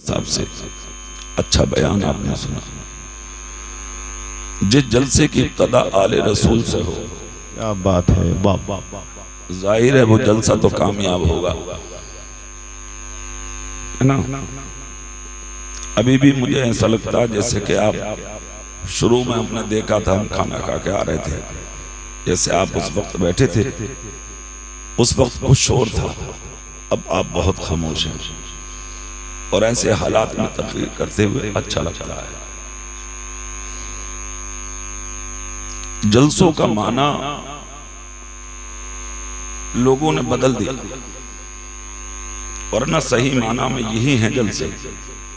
साहब से अच्छा बयान आपने सुना। जिस जलसे की इब्तदा आले रसूल से हो, क्या बात है, बाप जाहिर है वो जलसा तो कामयाब होगा, है ना। अभी भी मुझे ऐसा लगता है जैसे कि आप शुरू में हमने देखा था, हम खाना खा के आ रहे थे, जैसे आप उस वक्त बैठे थे, उस वक्त कुछ शोर था, अब आप बहुत खामोश हैं और ऐसे हालात में तकरीर करते हुए अच्छा लगता है। जलसों का माना लोगों ने बदल दिया, वरना सही माना में यही है जलसे,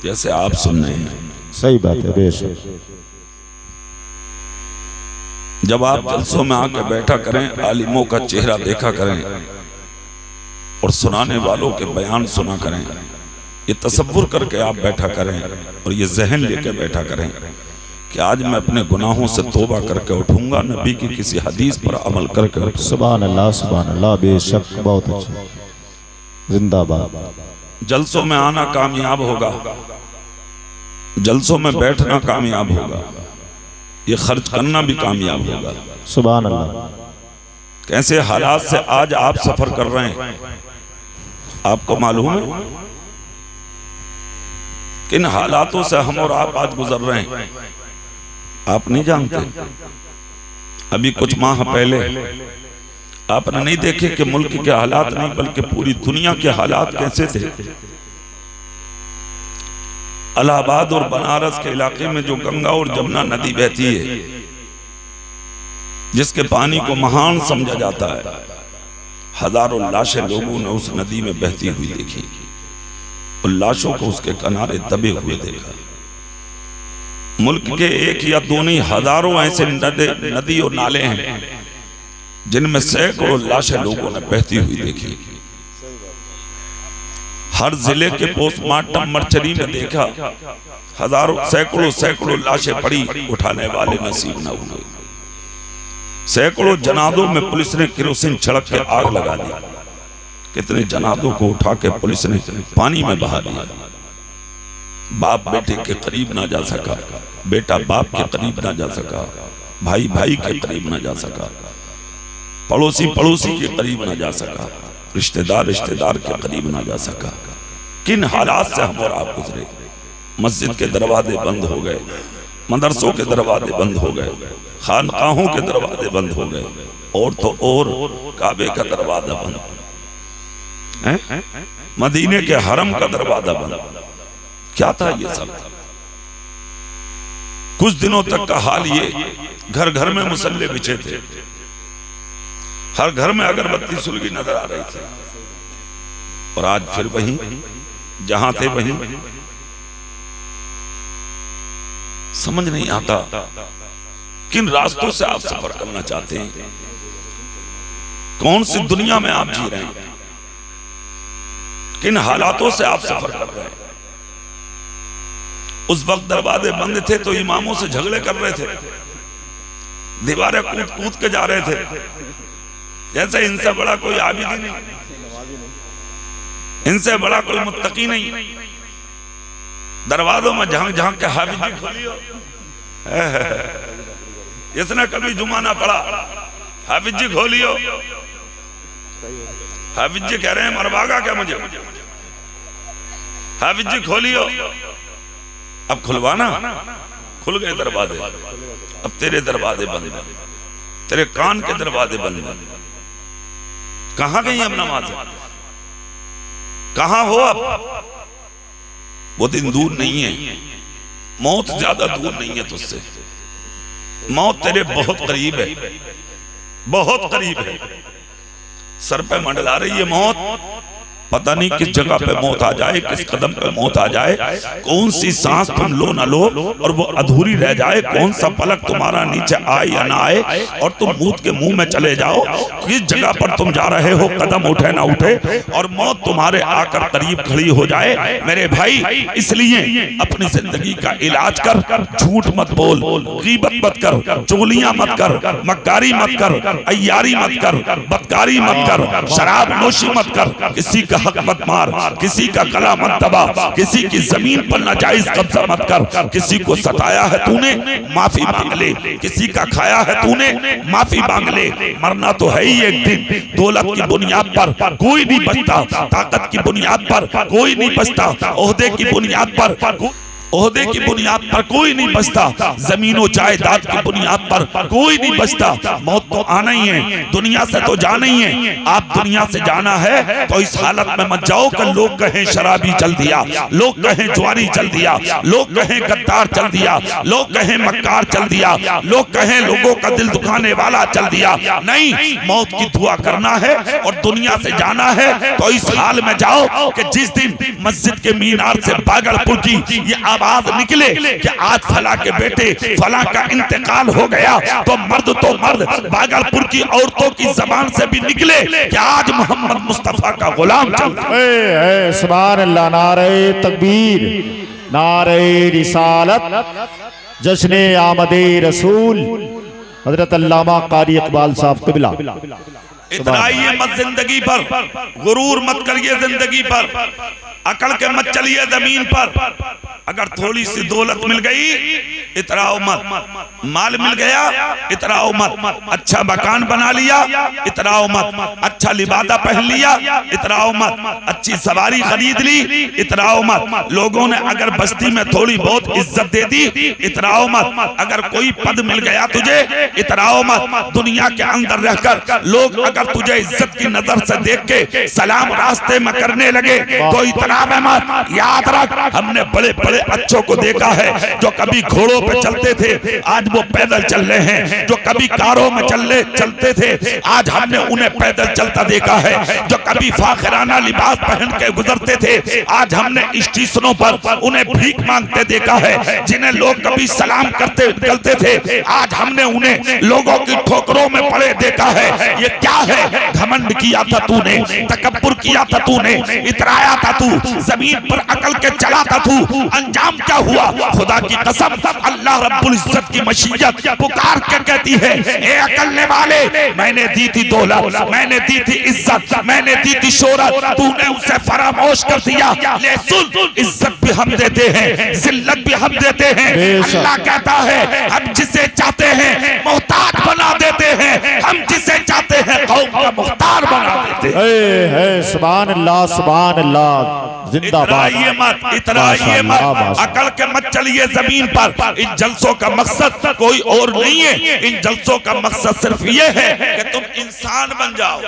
जैसे आप सुन रहे हैं। सही बात है, बेशक। जब आप जलसों में आकर बैठा करें, आलिमों का चेहरा देखा करें और सुनाने वालों के बयान सुना करें, ये तसव्वुर करके आप बैठा करें और ये जहन लेकर बैठा करें कि आज मैं अपने गुनाहों से तौबा करके उठूंगा, नबी की किसी हदीस पर अमल करके उठूंगा। सुभान अल्लाह, बेशक, बहुत अच्छा, जिंदाबाद। जलसों में आना कामयाब होगा, जलसों में बैठना कामयाब होगा, ये खर्च करना भी कामयाब होगा। सुभान अल्लाह। कैसे हालात से आज आप सफर कर रहे हैं, आपको मालूम है किन हालातों से हम और आप आज गुजर रहे हैं, आप नहीं जानते। अभी कुछ माह पहले आपने नहीं देखे कि मुल्क के हालात नहीं बल्कि पूरी दुनिया के हालात कैसे थे। इलाहाबाद और बनारस के इलाके में जो गंगा और जमुना नदी बहती है, जिसके पानी को महान समझा जाता है, हजारों लाशें लोगों ने उस नदी में बहती हुई देखी और लाशों को उसके किनारे दबे हुए देखा। मुल्क के एक या दो नहीं, हजारों ऐसे नदी और नाले हैं जिनमें सैकड़ों लाशें लोगों ने बहती हुई देखी। हर जिले के पोस्टमार्टम मर्चरी में देखा, हजारों सैकड़ों लाशें पड़ी, उठाने वाले नसीब न हुए। सैकड़ों जनाजों में पुलिस ने केरोसिन छिड़क के आग लगा दी। कितने जनाजों को उठा के पुलिस ने पानी में बहा दिया। बाप बेटे के करीब ना जा सका, बेटा बाप के करीब ना जा सका, भाई भाई के करीब ना जा सका, पड़ोसी पड़ोसी के करीब ना जा सका, रिश्तेदार रिश्तेदार के करीब ना जा सका। किन हालात से हम और आप गुजरे। मस्जिद के दरवाजे बंद हो गए, मदरसों के दरवाजे बंद हो गए, खानकाहों के दरवाजे बंद हो गए, और तो और काबे का दरवाजा बंद, मदीने के हरम का दरवाजा बंद। क्या था ये सब। कुछ दिनों तक का हाल ये, घर घर में मुसल्ले बिछे थे, हर घर में अगरबत्ती सुलगी नजर आ रही थी, और आज फिर वहीं जहां थे वहीं। समझ नहीं आता किन रास्तों से आप सफर करना चाहते हैं, कौन सी दुनिया में आप जी रहे हैं, किन हालातों से आप सफर कर रहे हैं। उस वक्त दरवाजे बंद थे तो इमामों से झगड़े कर रहे थे, दीवारें कूद कूद के जा रहे थे, जैसे इनसे बड़ा कोई आबिदी नहीं, इनसे बड़ा कोई मुत्तकी नहीं। दरवाजों में झांक झांक के हाफिज जी खोलियो, इसने कभी जुमा ना पढ़ा, हाफिज जी खोलियो। हाफिज जी कह रहे हैं मरवागा क्या मुझे, हाफिज जी खोलियो। अब खुलवाना, खुल गए दरवाजे, अब तेरे दरवाजे बंद, तेरे कान के दरवाजे बंद। कहां गई अब नमाज, कहां हो अब। वो दिन दूर नहीं है, मौत ज्यादा दूर नहीं है तुझसे, मौत तेरे बहुत करीब है, बहुत करीब है। सर पे मंडला रही है मौत, पता नहीं किस जगह पे मौत आ जाए, किस कदम पे मौत आ जाए, कौन सी सांस तुम लो ना लो और वो अधूरी रह जाए, कौन सा पलक तुम्हारा नीचे आए या ना आए और तुम मौत के मुंह में चले जाओ। किस जगह पर तुम जा रहे हो, कदम उठे ना उठे और मौत तुम्हारे आकर करीब खड़ी हो जाए। मेरे भाई, इसलिए अपनी जिंदगी का इलाज कर, झूठ मत बोल, गीबत मत कर, चुगलियां मत कर, मक्कारी मत कर, अय्यारी मत कर, बदकारी मत कर, शराब नोशी मत कर, किसी का हक मत मार, किसी का गला मत दबा, किसी की जमीन पर नाजायज कब्जा मत कर, किसी को सताया है तूने माफी मांग ले, किसी का खाया है तूने माफी मांग ले। मरना तो है ही एक दिन। दौलत की बुनियाद पर कोई नहीं बचता, ताकत की बुनियाद पर कोई नहीं बचता, ओहदे की बुनियाद पर ओहदे की बुनियाद पर कोई नहीं बचता, जमीनों जायदाद की बुनियाद पर कोई नहीं बचता। मौत तो आना ही है, दुनिया से तो जाना ही है। आप दुनिया से जाना है तो इस हालत में मत जाओ कि लोग कहें शराबी चल दिया, लोग कहें जुआरी चल दिया, लोग कहें गद्दार चल दिया, लोग कहें मक्कार चल दिया, लोग कहें लोगों का दिल दुखाने वाला चल दिया। नहीं, मौत की दुआ करना है और दुनिया से जाना है तो इस हाल में जाओ कि जिस दिन मस्जिद के मीनार से भागलपुर की ये आवाज निकले कि आज फला के बेटे फला का इंतकाल हो गया, तो मर्द भागलपुर की औरतों की जबान से भी निकले कि आज मोहम्मद मुस्तफा का गुलाम चल रहा है। सुभान अल्लाह, नारे तकबीर, नारे रिसालत, जश्ने आमदे रसूल, हजरत अल्लामा कारी इकबाल साहब क़िबला। इतराइए मत जिंदगी पर, गुरूर मत करिए जिंदगी पर, अकड़ के मत चलिए जमीन पर। अगर थोड़ी सी दौलत मिल गई इतराओ मत, माल मिल गया इतराओ मत, अच्छा मकान बना लिया इतराओ मत, अच्छा लिबादा पहन लिया इतराओ मत, अच्छी सवारी खरीद ली इतराओ मत, लोगों ने अगर बस्ती में थोड़ी बहुत इज्जत दे दी इतराओ मत, अगर कोई पद मिल गया तुझे इतराओ मत। दुनिया के अंदर रहकर लोग अगर तुझे इज्जत की नजर से देख के सलाम रास्ते में करने लगे तो इतरावे मत। याद रख, हमने बड़े बड़े अच्छों को देखा है जो कभी घोड़ों पे चलते थे, आज वो पैदल चल रहे हैं, जो कभी कारों में चलते थे, आज हमने उन्हें पैदल चलता देखा है, जो कभी फाखिराना लिबास पहन के गुजरते थे, आज हमने स्टेशनों पर उन्हें भीख मांगते देखा है, जिन्हें लोग कभी सलाम करते निकलते थे, आज हमने उन्हें लोगों की ठोकरों में पड़े देखा है। ये क्या है? घमंड किया था तूने, तकब्बुर किया था तूने, इतराया था तू, जमीन पर अकल के चला था तू, अंजाम क्या हुआ? खुदा की कसम, अल्लाह रब्बुल इज्जत की मशीयत पुकार के कहती है, ए अकलने वाले, मैंने दी थी दौलत, मैंने दी थी इज्जत, मैंने दी थी शोहरत, तूने उसे फरामोश कर दिया। ले सुन, इज्जत भी हम देते हैं, जिल्लत भी हम देते हैं। अल्लाह कहता है, हम जिसे चाहते हैं मोहताज बना देते हैं, हम जिसे चाहते हैं कौम का मुख्तार बना देते हैं। सुभान अल्लाह, सुभान अल्लाह, जिंदाबाद। इतराइए मत, अकड़ के मत चलिए जमीन पर। इन जलसों का मकसद कोई और नहीं है, इन जलसों का मकसद सिर्फ ये है कि तुम इंसान बन जाओ।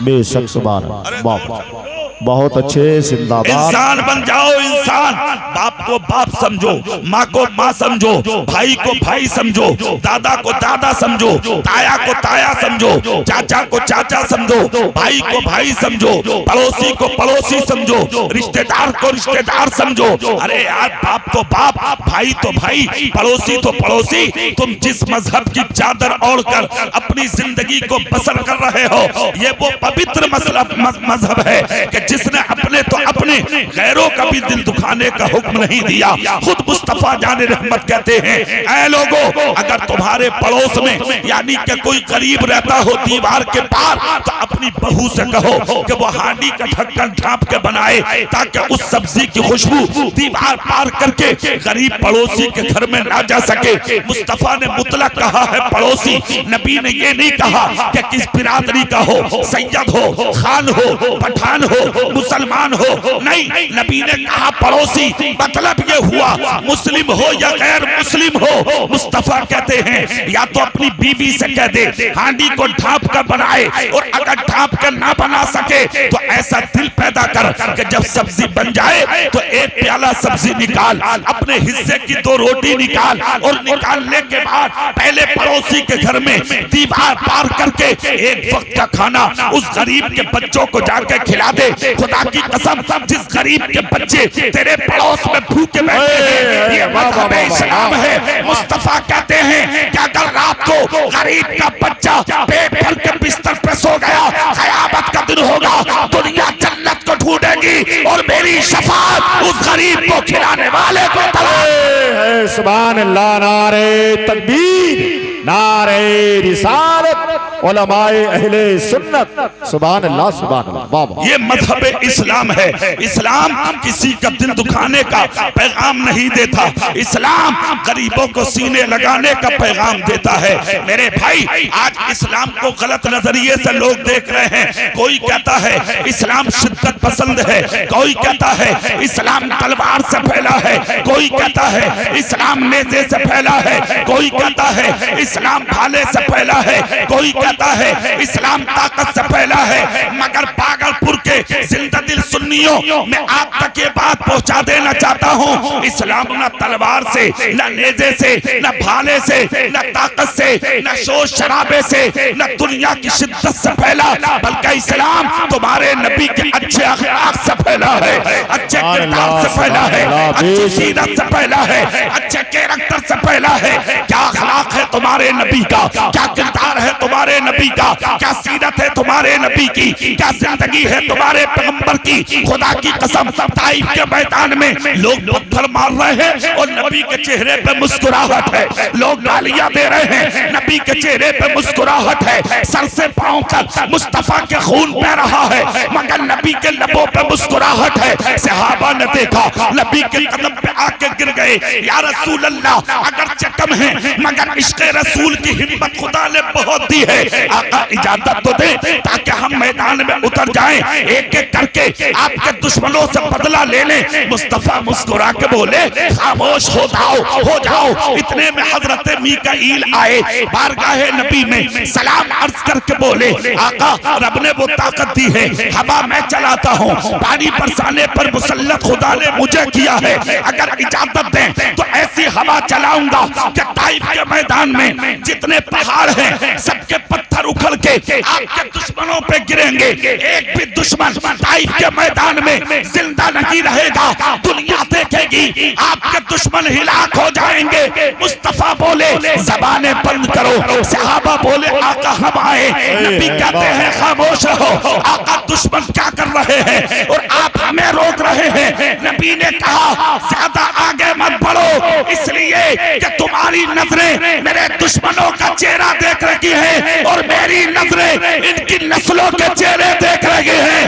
बेशक, सुभान अल्लाह, बहुत अच्छे, जिंदाबाद। इंसान बन जाओ, इंसान। बाप को बाप समझो, माँ को माँ समझो, भाई को भाई समझो, दादा को दादा समझो, ताया को ताया समझो, चाचा को चाचा समझो, भाई को भाई समझो, पड़ोसी को पड़ोसी समझो, रिश्तेदार को रिश्तेदार समझो। अरे यार, बाप तो बाप, भाई तो भाई, पड़ोसी तो पड़ोसी। तुम जिस मजहब की चादर ओढ़कर अपनी जिंदगी को बसर कर रहे हो, ये वो पवित्र मजहब है कि जिसने अपने तो अपने गैरों का भी दिल दुखाने का हुक्म नहीं दिया। खुद मुस्तफा जाने रहमत कहते हैं, ऐ लोगों, अगर तुम्हारे पड़ोस में यानी कि कोई करीब रहता हो दीवार के पार, तो अपनी बहू से कहो कि वो हांडी का ढक्कन ढांप के बनाए, ताकि उस सब्जी की खुशबू दीवार पार करके गरीब पड़ोसी के घर में ना जा सके। मुस्तफा ने मुतलक कहा है पड़ोसी, नबी ने ये नहीं कहा कि किस बिरादरी का हो, सैयद हो, खान हो, पठान हो, मुसलमान हो। नहीं, नबी ने कहा पड़ोसी, मतलब ये हुआ मुस्लिम हो या गैर मुस्लिम हो। मुस्तफा कहते हैं, या तो अपनी बीवी से कह दे हांडी को ढांप कर बनाए, और अगर ढांप कर ना बना सके तो ऐसा दिल पैदा कर कि जब सब्जी बन जाए तो एक प्याला सब्जी निकाल, अपने हिस्से की 2 रोटी निकाल, और निकालने के बाद पहले पड़ोसी के घर में दीवार पार करके एक वक्त का खाना उस गरीब के बच्चों को जाकर खिला दे। खुदा की कसम, जिस गरीब के बच्चे तेरे पड़ोस में भूखे बैठे हैं, ये मजहब इस्लाम है। मुस्तफा कहते हैं कि अगर रात को गरीब का बच्चा पेट भर के बिस्तर पे सो गया, क़यामत का दिन होगा, दुनिया जन्नत को ढूंढेगी और मेरी शफाअत उस गरीब को खिलाने वाले को तलाश है। सुभान अल्लाह, नारे तकबीर, नारे रिसालत उलमाए अहले सुन्नत सुभान अल्लाह सुभान अल्लाह। वाह ये मजहब इस्लाम है। इस्लाम किसी का दिल दुखाने का पैगाम नहीं देता, इस्लाम गरीबों को सीने लगाने का पैगाम देता है। मेरे भाई आज इस्लाम को गलत नजरिए से लोग देख रहे हैं। कोई कहता है इस्लाम शिद्दत पसंद है, कोई कहता है इस्लाम तलवार से फैला है, कोई कहता है इस्लाम नेज़े से फैला है, कोई कहता है इस्लाम भाले से फैला है, कोई कहता है इस्लाम ताकत से फैला है। मगर भागलपुर के जिंदा दिल सुन्नियों में आप तक ये बात पहुंचा देना चाहता हूं, इस्लाम न तलवार से, न नेज़े से, न भाले से, न ताकत से, न शोर शराबे से, न दुनिया की शिद्दत से फैला, बल्कि इस्लाम तुम्हारे नबी के अच्छे अखलाक से फैला है, अच्छे किरदार से फैला है, अच्छी सीरत से फैला है, अच्छे कैरेक्टर से फैला है। क्या अखलाक है तुम्हारे नबी का, क्या किरदार है तुम्हारे नबी का, क्या सीरत है तुम्हारे नबी की, क्या जिंदगी है तुम्हारे पैगंबर की। खुदा की कसम ताइफ के मैदान में लोग पत्थर मार रहे हैं और नबी के चेहरे पे मुस्कुराहट है, लोग गालियां दे रहे हैं, नबी के चेहरे पे मुस्कुराहट है, सर से पांव तक मुस्तफा के खून बह रहा है, मगर नबी के लबों पे मुस्कुराहट है। सहाबा ने देखा, नबी के कदम पे आके गिर गए, या रसूल अल्लाह अगर चकम है मगर इश्क़ रसूल की हिम्मत खुदा ने बहुत दी है, आका इजाजत तो दे ताकि हम मैदान में उतर जाएं, एक एक करके आपके दुश्मनों से बदला ले लें। मुस्तफा मुस्कुरा के बोले खामोश हो जाओ। इतने में हजरत मीकाईल आए, बारगाहे नबी में सलाम अर्ज करके बोले आका रब ने वो ताकत दी है, हवा मैं चलाता हूँ, पानी बरसाने पर मुसल्लत खुदा ने मुझे किया है, अगर इजाजत दें तो ऐसी हवा चलाऊंगा कि ताइफ के मैदान में जितने पहाड़ हैं सबके पत्थर उखड़ के आपके दुश्मनों पे गिरेंगे, एक भी दुश्मन ताइफ के मैदान में जिंदा नहीं रहेगा। दुनिया देखेगी आपके दुश्मन हिलाक हो जाएंगे। मुस्तफा बोले ज़बानें बंद करो, सहाबा बोले आका हम आए, नबी कहते हैं खामोश रहो, आका दुश्मन क्या कर रहे हैं और आप हमें रोक रहे हैं। नबी ने कहा ज्यादा आगे मत बढ़ो, इसलिए कि तुम्हारी नजरें मेरे दुश्मनों का चेहरा देख रही है और मेरी नजरें इनकी नस्लों के चेहरे देख रही हैं।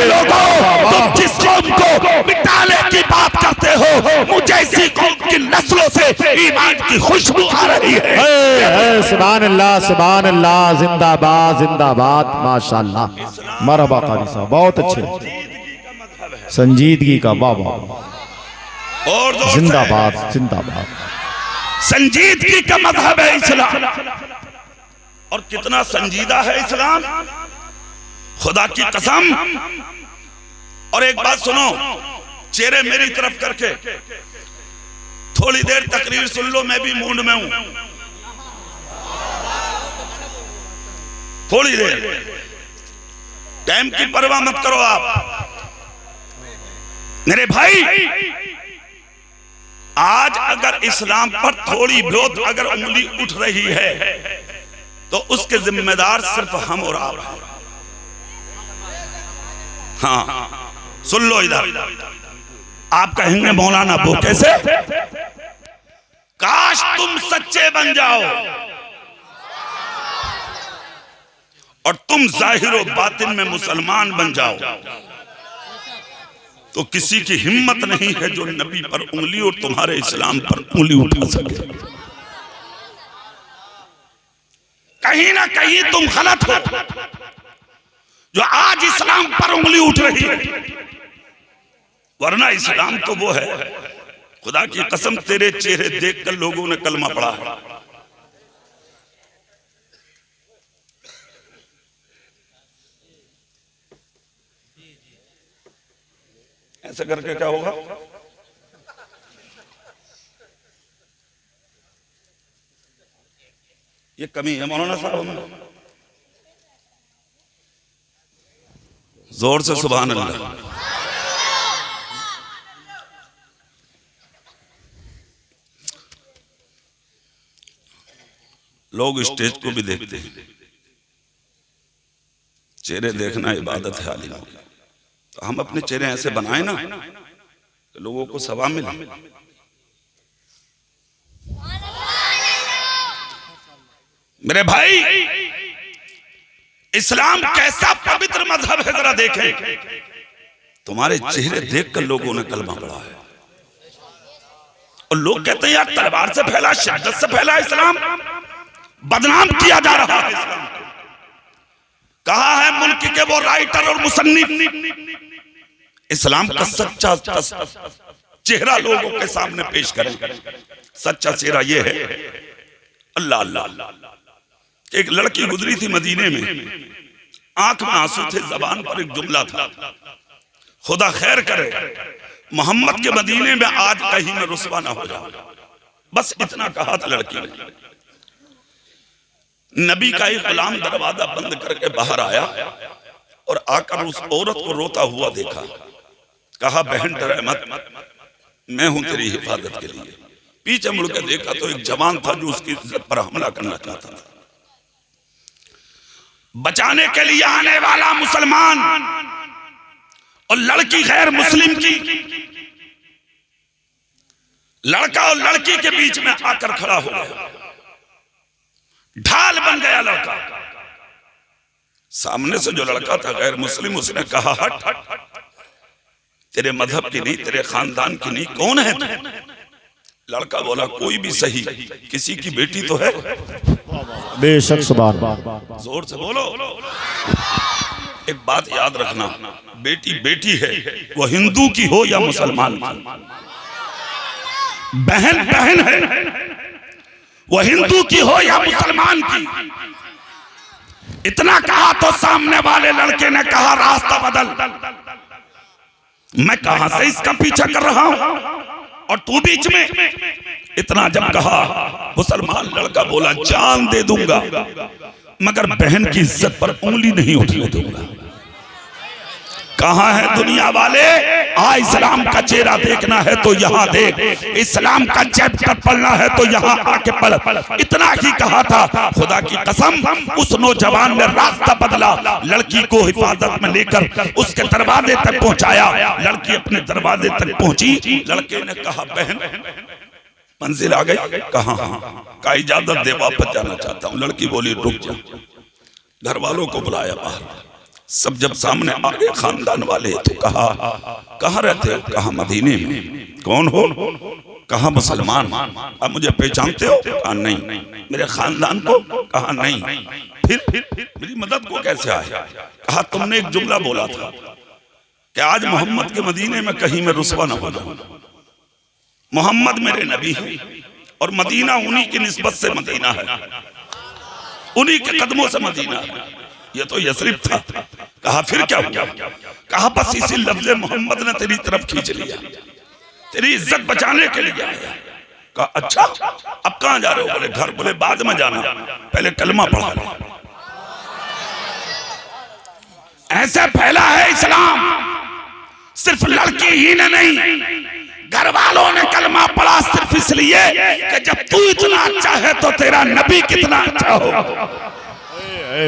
लोगों तुम जिस कौम को मिटाने की बात करते हो, मुझे इसी कौम की नस्लों से ईमान की खुशबू आ रही है। सुभान अल्लाह, जिंदाबाद जिंदाबाद, माशाअल्लाह, मरहबा कारी साहब, बहुत अच्छे, संजीदगी का वाह वाह, और जिंदाबाद जिंदाबाद। संजीदगी का मजहब है इस्लाम, और कितना संजीदा है इस्लाम, खुदा की कसम। और एक बात सुनो, चेहरे मेरी तरफ करके थोड़ी देर तकरीर सुन लो, मैं भी मूड में हूं, थोड़ी देर, टाइम की परवाह मत करो आप मेरे भाई। आज अगर इस्लाम पर थोड़ी बहुत अगर उंगली उठ रही है तो उसके जिम्मेदार सिर्फ हम और आप हैं। हाँ सुन लो इधर, आप कहेंगे मौलाना वो कैसे? काश तुम सच्चे बन जाओ और तुम जाहिर व बातिन में मुसलमान बन जाओ, तो किसी की हिम्मत नहीं है जो नबी पर उंगली और तुम्हारे इस्लाम पर उंगली उठा सके। कहीं ना कहीं तुम गलत हो जो आज इस्लाम पर उंगली उठ रही है, वरना इस्लाम तो वो है, खुदा की कसम तेरे चेहरे देखकर लोगों ने कलमा पढ़ा है। ऐसे करके क्या होगा? ये कमी है मौलाना साहब, जोर से सुभान अल्लाह। लोग स्टेज को भी देखते हैं, चेहरे देखना इबादत है आलिम की, तो हम अपने चेहरे ऐसे बनाए ना कि लोगों को सवाब मिले। मेरे भाई, इस्लाम कैसा पवित्र मजहब है, जरा देखें। तुम्हारे चेहरे देखकर लोगों ने कलमा पढ़ा है, और लोग कहते हैं यार तलवार से फैला, शहादत से फैला इस्लाम, बदनाम किया जा रहा है इस्लाम को। कहा है मुल्क के वो राइटर और मुसन्निफ इस्लाम का सच्चा चेहरा लोगों के सामने पेश करें। सच्चा चेहरा ये है, अल्लाह अल्लाह। एक लड़की गुजरी थी मदीने में, आंख में आंसू थे, जबान पर एक जुमला था, खुदा खैर करे मोहम्मद के मदीने में आज कहीं में रुसवा ना हो जाए। बस इतना कहा था लड़की ने। नबी का एक गुलाम दरवाजा बंद करके बाहर आया और आकर उस औरत को रोता हुआ देखा। कहा बहन डरे मत, मैं हूं तेरी हिफाजत के लिए। पीछे मुड़ के देखा तो एक जवान था जो उसकी इज्जत पर हमला करना चाहता था। बचाने के लिए आने वाला मुसलमान और लड़की गैर मुस्लिम की, लड़का और लड़की के बीच में आकर खड़ा हो गया, ढाल बन गया लड़का। सामने से जो लड़का था गैर मुस्लिम, उसने कहा हट हट, तेरे मजहब की नहीं, तेरे खानदान की नहीं, कौन है तू? लड़का बोला कोई भी सही, किसी की बेटी तो है। बेशक, सुभान अल्लाह। जोर से बोलो। एक बात याद रखना, बेटी बेटी है, वो हिंदू की हो या मुसलमान की। बहन बहन है, वो हिंदू की हो या मुसलमान की। इतना कहा तो सामने वाले लड़के ने कहा रास्ता बदल, मैं कहां से इसका पीछा कर रहा हूं और तू बीच में। इतना जब कहा, मुसलमान लड़का बोला जान दे दूंगा मगर बहन की इज्जत पर उंगली नहीं उठने दूंगा। कहां है दुनिया वाले? आ इस्लाम का चेहरा देखना है तो यहाँ देख, इस्लाम का चैप्टर पढ़ना है तो यहाँ आके पढ़। इतना ही कहा था, खुदा की कसम उस नौजवान ने रास्ता बदला, लड़की को हिफाजत में लेकर उसके दरवाजे तक पहुंचाया। लड़की अपने दरवाजे तक पहुंची, लड़के ने कहा बहन मंजिल आ गई? कहा का इजाजत दे, वापस जाना चाहता हूँ। लड़की बोली रुक जा। घर वालों को बुलाया बाहर, सब जब सामने आ गए खानदान वाले तो कहा कहाँ रहते हो? कहा मदीने में। कौन हो? कहा मुसलमान। अब मुझे पहचानते हो? कहा नहीं। मेरे खानदान को? कहा नहीं। फिर मेरी मदद को कैसे आए? कहा तुमने एक जुमला बोला था कि आज मोहम्मद के मदीने में कहीं मैं रुसवा न हो जाऊं। मोहम्मद मेरे नबी है और मदीना उन्हीं की निस्बत से मदीना है, उन्हीं के कदमों से मदीना है। ये तो यसरिब था। कहा फिर क्या हुआ? कहा बस इसी लफ्ज़ मोहम्मद ने तेरी तरफ खींच लिया, तेरी इज्जत बचाने के लिए आया। कहा अच्छा, अब कहां जा रहे हो? बोले घर। बोले बाद में जाना, पहले कलमा पढ़ा लो। ऐसे फैला है इस्लाम, सिर्फ लड़की ही ने नहीं, घर वालों ने कलमा पढ़ा सिर्फ इसलिए कि जब तू इतना अच्छा है तो तेरा नबी कितना अच्छा हो।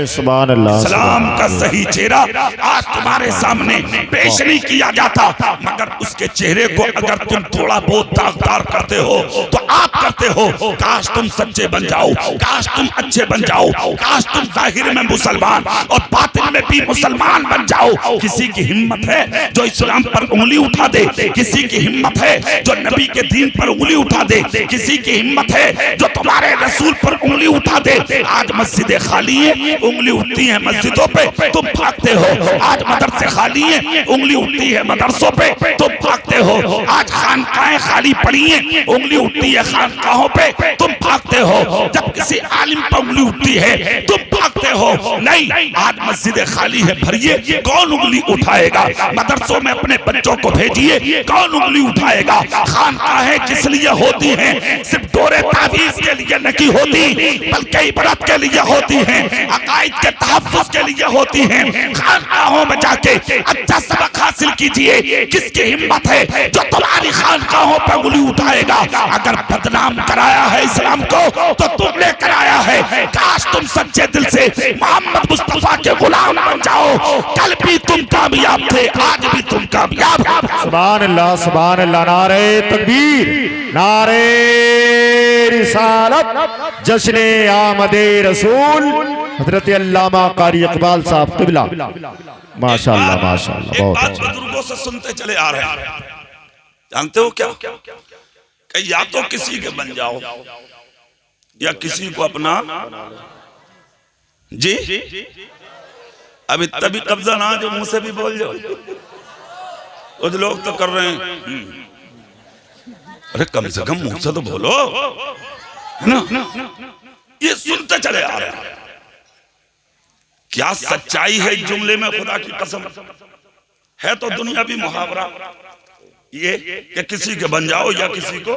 सुभान अल्लाह। इस्लाम का सही चेहरा आज तुम्हारे सामने पेश नहीं किया जाता, मगर उसके चेहरे को अगर तुम थोड़ा बहुत दागदार करते हो तो आप करते हो। काश तुम सच्चे बन जाओ, काश तुम अच्छे बन जाओ, काश तुम जाहिर में मुसलमान और बातिन में भी मुसलमान बन जाओ। किसी की हिम्मत है जो इस्लाम पर उंगली उठा दे? किसी की हिम्मत है जो नबी के दीन पर उंगली उठा दे? किसी की हिम्मत है जो तुम्हारे रसूल पर उंगली उठा दे? आज मस्जिदें खाली है, उंगली उठती है मस्जिदों पे, तुम भागते हो। आज मदरसे खाली है, उंगली उठती है मदरसों पे, तुम भागते हो। आज खानकाहें खाली पड़ी हैं, उंगली उठती है खानकाहों पे, तुम भागते हो। जब किसी आलिम पर उंगली उठती है तुम भागते हो। नहीं, आज मस्जिदें खाली है, भरिए, कौन उंगली उठाएगा? मदरसों में अपने बच्चों को भेजिए, कौन उंगली उठाएगा? खानकाहें किस लिए होती हैं? सिर्फ डोरे तावीज़ के लिए नहीं होती, बल्कि इबरत के लिए होती हैं, अकायद के तहफ़्फ़ुज़ के लिए होती हैं। खानकाहों में जाके अच्छा सबक हासिल कीजिए। किसकी हिम्मत है जो तुम्हारी खानकाहों पर उंगली उठाएगा? अगर बदनाम कराया है इस्लाम को तो तुमने कराया है। काश तुम सच्चे दिल से मोहम्मद मुस्तफा के गुलाम बन जाओ। कल भी तुम कामयाब थे, आज भी तुम कामयाब हो। सुभान अल्लाह, सुभान अल्लाह। नारे तकबीर, नारे रिसालत जश्न आमदे रसूल हजरत अल्लामा कारी इकबाल साहब क़िबला। माशाअल्लाह माशाअल्लाह। एक बात बुजुर्गों से सुनते चले आ रहे हैं, जानते हो क्या कि या तो किसी के बन जाओ या किसी को अपना जी। अभी तभी कब्जा ना जो मुंह से भी बोल जाओ, कुछ लोग तो कर रहे हैं। अरे कम से कम मुंह से तो बोलो, है ना। ये सुनते चले आ रहे हैं। क्या सच्चाई है इस जुमले में, खुदा की कसम है तो दुनिया भी मुहावरा ये कि किसी के बन जाओ या किसी को,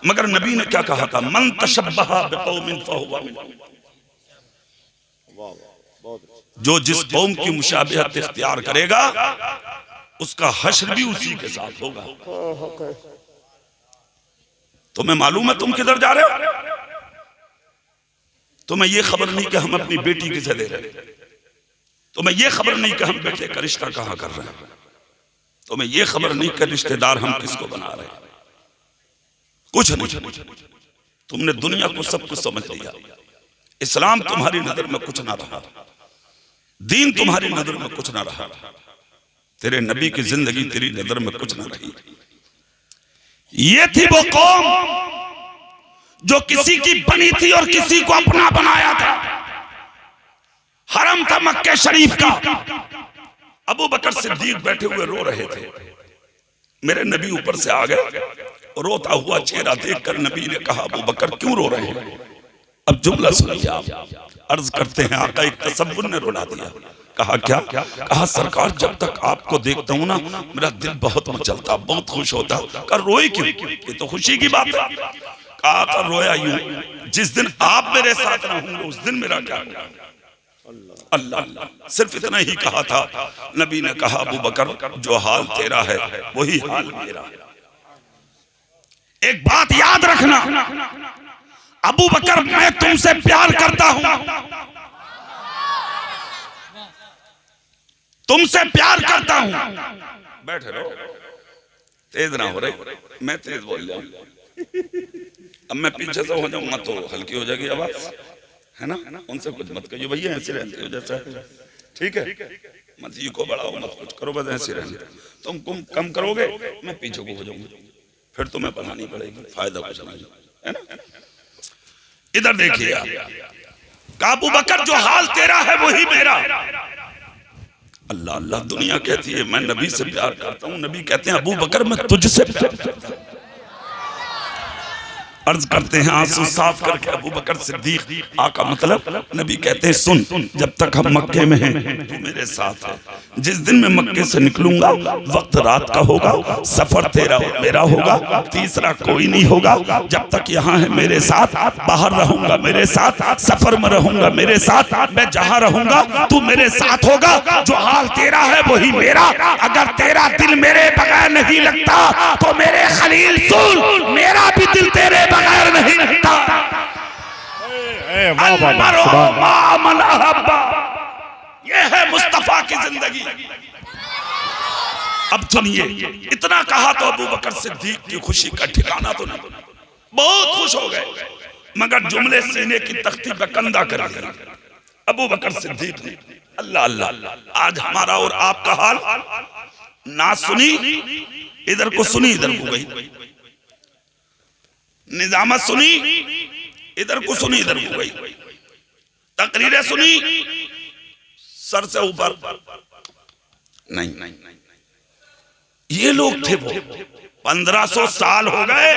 मगर नबी ने क्या कहा था, मन तशब्बहा बिकौमिन फहुवा मिनहुम। जो जिस कौम की मुशाबिहत इख्तियार करेगा उसका हश्र भी उसी के साथ होगा। तुम्हें मालूम है तुम किधर जा रहे हो? तुम्हें यह खबर नहीं कि हम अपनी बेटी किसे दे रहे हैं, तुम्हें यह खबर नहीं कि हम बेटे का रिश्ता कहां कर रहे हैं, तुम्हें यह खबर नहीं कि रिश्तेदार हम किसको बना रहे हैं, कुछ नहीं। तुमने दुनिया को सब कुछ समझ लिया, इस्लाम तुम्हारी नजर में कुछ ना रहा, दीन तुम्हारी नजर में कुछ ना रहा, तेरे नबी की जिंदगी तेरी नजर में कुछ ना रही। ये थी वो कौम जो किसी की बनी थी और किसी को अपना बनाया था। हरम था मक्के शरीफ का, अबू बकर सिद्दीक बैठे हुए रो रहे थे, मेरे नबी ऊपर से आ गए, रोता हुआ चेहरा देखकर नबी ने कहा, अबू बकर क्यों रो रहे हैं? अब जुमला सुनिए आप। अर्ज करते हैं आका एक तसव्वुर ने रुला दिया। कहा क्या? कहा सरकार जब तक आपको देखता हूं ना मेरा दिल बहुत मचलता, बहुत खुश होता। कहा रोए क्यों? ये तो खुशी की बात है। कहा रोया यूं, जिस दिन आप मेरे साथ ना होंगे उस दिन मेरा क्या होगा? अल्लाह, सिर्फ इतना ही कहा था। नबी ने कहा अबू बकर जो हाल तेरा है वही हाल मेरा। एक बात याद रखना, अबू बकर मैं तुमसे प्यार करता हूं, तुमसे प्यार करता हूं। बैठे रहो, तेज ना हो रही, मैं तेज बोल जाऊं। अब मैं पीछे से हो जाऊंगा तो हल्की हो जाएगी आवाज, है ना। उनसे कुछ मत कहिए भैया, ऐसे रहते हो जैसा, ठीक है। मत ये को बढ़ाओ, मत कुछ करो, बस ऐसे रहने। तुम कम करोगे मैं पीछे को हो जाऊंगा, फिर तुम्हें बनानी पड़ेगी, फायदा कुछ नहीं, है ना। इधर देखिए आप, अबू बकर जो हाल तेरा है वही मेरा। अल्लाह अल्लाह, दुनिया कहती है मैं नबी से प्यार करता हूं, नबी कहते हैं अबू बकर मैं तुझसे प्यार करता हूं। अर्ज करते हैं आंसू साफ करके अबू बकर सिद्दीक आका, मतलब नबी कहते हैं सुन, जब तक हम मक्के में हैं तू मेरे साथ है, जिस दिन मैं मक्के से निकलूंगा वक्त रात का होगा, सफर तेरा और मेरा होगा, तीसरा कोई नहीं होगा। जब तक यहाँ है मेरे साथ, बाहर रहूंगा मेरे साथ, सफर में रहूंगा मेरे साथ, मैं जहाँ रहूंगा तू मेरे साथ होगा। जो हाल तेरा है वही मेरा। अगर तेरा दिल मेरे बगैर नहीं लगता तो मेरे खलील सुन, मेरा भी दिल तेरे बगैर नहीं लगता। ये है मुस्तफा की जिंदगी। अब सुनिए, इतना कहा तो अबू बकर सिद्दीक की खुशी का ठिकाना तो नहीं, बहुत खुश हो गए, मगर जुमले सीने की तख्ती पे कंधा कर दिया अबू बकर सिद्दीक ने। अल्लाह अल्लाह, आज हमारा और आपका हाल ना सुनी, इधर को सुनी इधर को गई, निजामत सुनी इधर को सुनी इधर को गई, तकरीरें सुनी सर से ऊपर नहीं। ये लोग थे वो, 1500 साल हो गए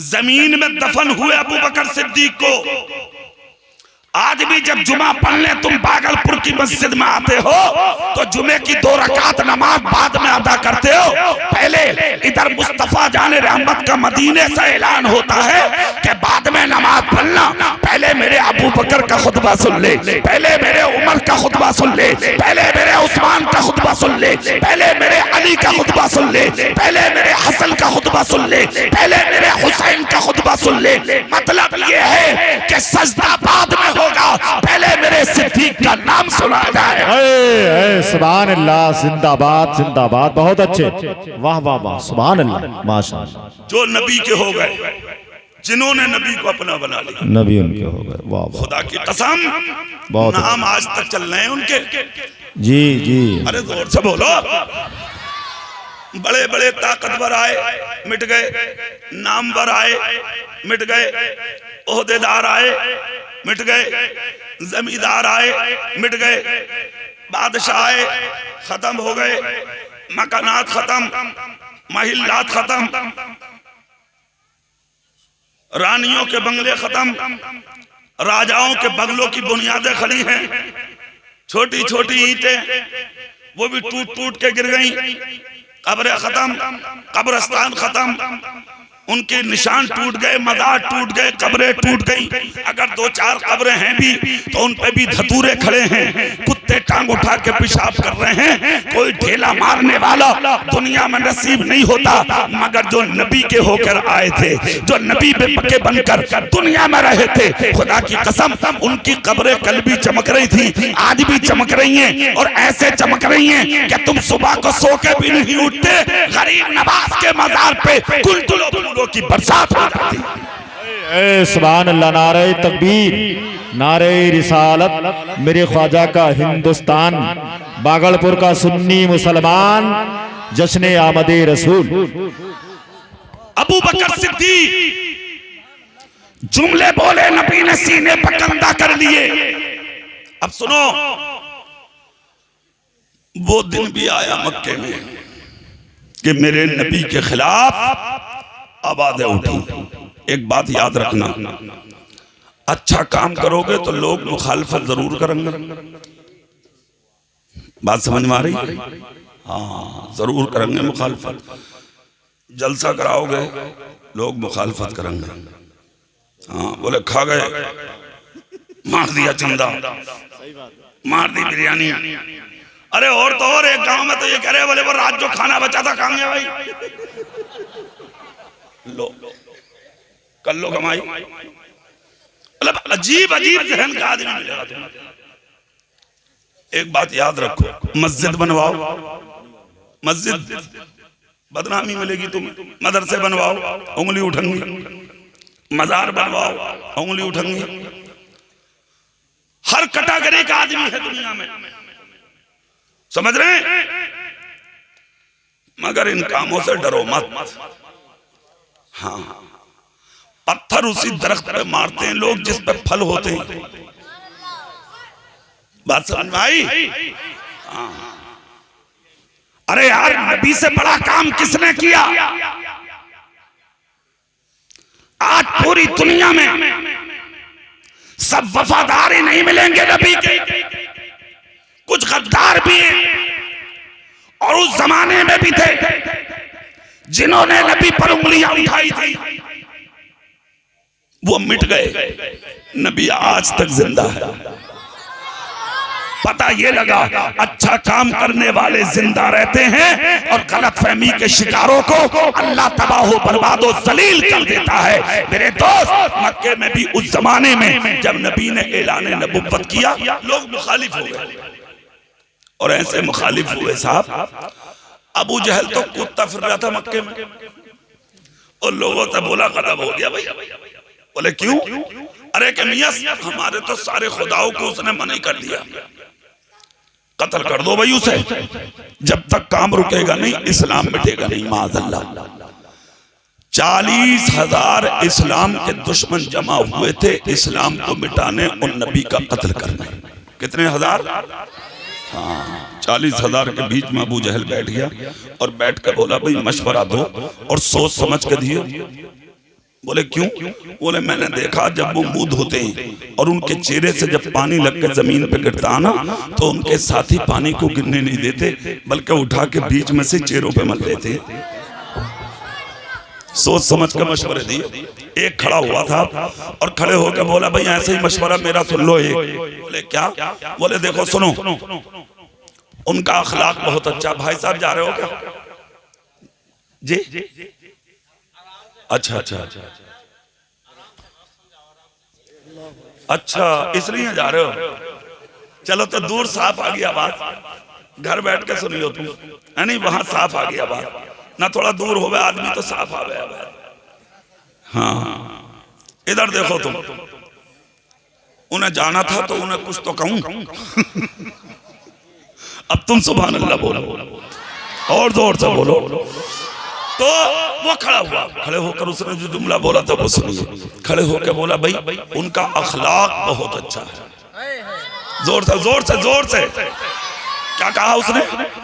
जमीन में दफन हुए अबू बकर सिद्दीक को। आज भी जब जुमा पढ़ने तुम भागलपुर की मस्जिद में आते हो तो जुमे की 2 रकात नमाज बाद में अदा करते हो। पहले इधर मुस्तफा जाने रहमत का मदीने से ऐलान होता है कि बाद में नमाज पढ़ना, पहले मेरे अबू बकर का खुतबा सुन ले, पहले मेरे उमर का खुतबा सुन ले, पहले मेरे उस्मान का खुतबा सुन ले, पहले मेरे अली का खुतबा सुन ले, पहले मेरे हसन का खुतबा सुन ले, पहले मेरे हुसैन का खुतबा सुन ले। मतलब ये है कि सजदा बाद में होगा, पहले मेरे सिद्दीक का का नाम सुना जाए। सुभान अल्लाह, जिंदाबाद जिंदाबाद, बहुत अच्छे, वाह वाह वाह, सुभान अल्लाह, माशाअल्लाह। जो नबी के हो गए, जिन्होंने नबी को अपना बना लिया, नबी उनके हो गए, वाह वाह, खुदा की कसम बहुत नाम आज तक चल रहे हैं उनके। जी जी, अरे जोर से बोलो। बड़े बड़े ताकतवर आए, मिट गए, नामवर आए, मिट गए, ओहदेदार आए, मिट गए, जमींदार आए, मिट गए, बादशाह आए, खत्म हो गए, मकानात खत्म, महिलात खत्म, रानियों के बंगले खत्म, राजाओं के बंगलों की बुनियादें खड़ी हैं, छोटी छोटी ईंटें वो भी टूट टूट के गिर गई, कब्रें खत्म, कब्रिस्तान खत्म, उनके निशान टूट गए, मज़ार टूट गए, कब्रें टूट गई। अगर दो चार कब्रें हैं भी तो उन पे भी धतूरे खड़े हैं, कुत्ते टांग उठा के पेशाब कर रहे हैं। कोई ढेला मारने वाला दुनिया में नसीब नहीं होता, मगर जो नबी के होकर आए थे, जो नबी के बनकर दुनिया में रहे थे, खुदा की कसम उनकी कब्रें कल भी चमक रही थी, आज भी चमक रही हैं, और ऐसे चमक रही हैं कि तुम सुबह को सो के भी नहीं उठते। गरीब नवाज के मजार पे कुल की बरसात हो जाती। सुभान अल्लाह, नारे तकबीर, नारे रिसालत। मेरे ख्वाजा का हिंदुस्तान, बागलपुर का सुन्नी मुसलमान, जश्न आमदे रसूल। अबू बकर सिद्दीक जुमले बोले, नबी ने सीने पर कंधा कर लिए। अब सुनो, वो दिन भी आया मक्के में कि मेरे नबी के खिलाफ आवाजें उठी। एक बात याद रखना, अच्छा काम करोगे तो लोग मुखालफत जरूर करेंगे। बात समझ में आ रही? हाँ, जरूर करेंगे मुखालफत। जलसा कराओगे लोग मुखालफत करेंगे। हाँ, बोले खा गए, मार दिया चंदा, मार दी बिरयानी। अरे और तो और, एक गांव में तो ये कह रहे बोले वो रात जो खाना बचा था कहाँ गया भाई? लो कर लो कमाई। मतलब अजीब अजीब जहन का आदमी मिलेगा तुम्हें। एक बात याद रखो, मस्जिद बनवाओ, मस्जिद बदनामी मिलेगी तुम्हें। मदरसे बनवाओ, उंगली उठेंगी। मजार बनवाओ, उंगली उठेंगी। हर कैटेगरी का आदमी है दुनिया में, समझ रहे हैं? मगर इन कामों से डरो मत। हाँ, पत्थर उसी दरख्त पे मारते हैं लोग जिस पे फल होते हैं। बात समझ में आई? हाँ। अरे यार, नबी से बड़ा काम किसने किया? आज पूरी दुनिया में सब वफादार ही नहीं मिलेंगे नबी के, कुछ गद्दार भी हैं, और उस जमाने में भी थे जिन्होंने नबी पर उंगलियां उठाई थी, वो मिट गए। नबी आज तक जिंदा है। पता ये लगा, अच्छा काम करने वाले जिंदा रहते हैं और गलतफहमी के शिकारों को अल्लाह तबाह बर्बाद और जलील कर देता है। मेरे दोस्त, मक्के में भी उस जमाने में जब नबी ने ऐलान नबुव्वत किया, लोग मुखालिफ हो गए, और ऐसे मुखालिफ हुए साहब, अबू जहल तो कूदता फिर रहा था मक्के में, और लोगों से बोला खत्म हो गया भाई। बोले क्यों? अरे कि मियां हमारे तो सारे खुदाओं को उसने मना कर दिया, कत्ल कर दो भाई उसे। जब तक काम रुकेगा नहीं, इस्लाम मिटेगा नहीं। माज़अल्लाह 40,000 इस्लाम के दुश्मन जमा हुए थे इस्लाम को मिटाने और नबी का कत्ल करने। कितने हजार? हाँ, 40,000 के बीच में अबू जहल बैठ गया और बैठ कर बोला भाई मशवरा दो और सोच समझ के दियो। बोले क्यों? बोले मैंने देखा जब वो मुंह धोते हैं और उनके चेहरे से जब पानी लग के जमीन पे गिरता ना, तो उनके साथी पानी को गिरने नहीं देते, बल्कि उठा के बीच में से चेहरों पे मल लेते। सोच समझ के मशवरे दिए। एक खड़ा हुआ था और खड़े होकर बोला भाई ऐसे ही मशवरा मेरा सुन लो। एक बोले क्या? बोले देखो सुनो, उनका अखलाक बहुत अच्छा। भाई साहब जा रहे हो क्या? जी अच्छा अच्छा अच्छा, इसलिए जा रहे हो? चलो तो दूर साफ आ गई आवाज, घर बैठ के सुनियो तुम, है नहीं, वहां साफ आ गई आवाज ना, थोड़ा दूर हो गया आदमी तो साफ आ गया। हाँ इधर देखो तुम, उन्हें जाना था तो उन्हें कुछ तो कहूं। अब तुम सुभान अल्लाह बोलो और जोर से बोलो। तो वो खड़ा हुआ, खड़े होकर उसने जो जुमला बोला था वो सुनिए। खड़े होकर बोला भाई उनका अखलाक बहुत अच्छा है। जोर से जोर से जोर से क्या कहा उसने?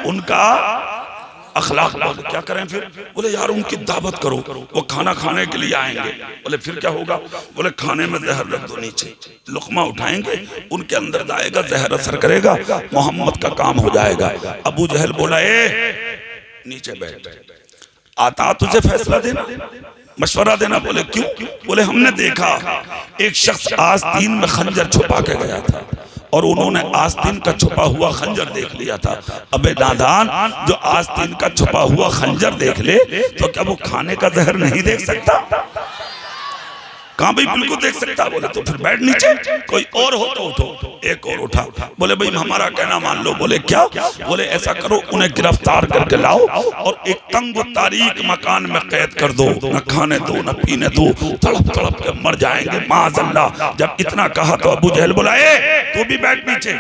उनका अखलाक। क्या करें फिर? बोले यार उनकी दावत करो, वो खाना खाने के लिए आएंगे। बोले फिर क्या होगा? बोले खाने में जहर रख दो, नीचे लुकमा उठाएंगे, उनके अंदर जाएगा, जहर असर करेगा, मोहम्मद का काम हो जाएगा। अबू जहल बोला ए नीचे बैठ, आता तुझे फैसला देना, मशवरा देना। बोले क्यों? बोले हमने देखा एक शख्स आस्तीन में खंजर छुपा के गया था और उन्होंने आस्तीन का छुपा हुआ खंजर देख लिया था। अबे नादान, जो आस्तीन का छुपा हुआ खंजर देख ले तो क्या वो खाने का जहर नहीं देख सकता? कहाँ भाई बिल्कुल देख सकता। बोले तो फिर बैठ नीचे, कोई और हो तो उठो। एक और उठा। बोले भाई हमारा कहना मान लो। बोले क्या? बोले ऐसा करो उन्हें गिरफ्तार करके लाओ और एक तंग तारीक मकान में कैद कर दो, न खाने दो न पीने दो, तड़प तड़प के मर जाएंगे माज़अल्लाह। जब इतना कहा तो अबू जहल बोला ए तू भी बैठ नीचे,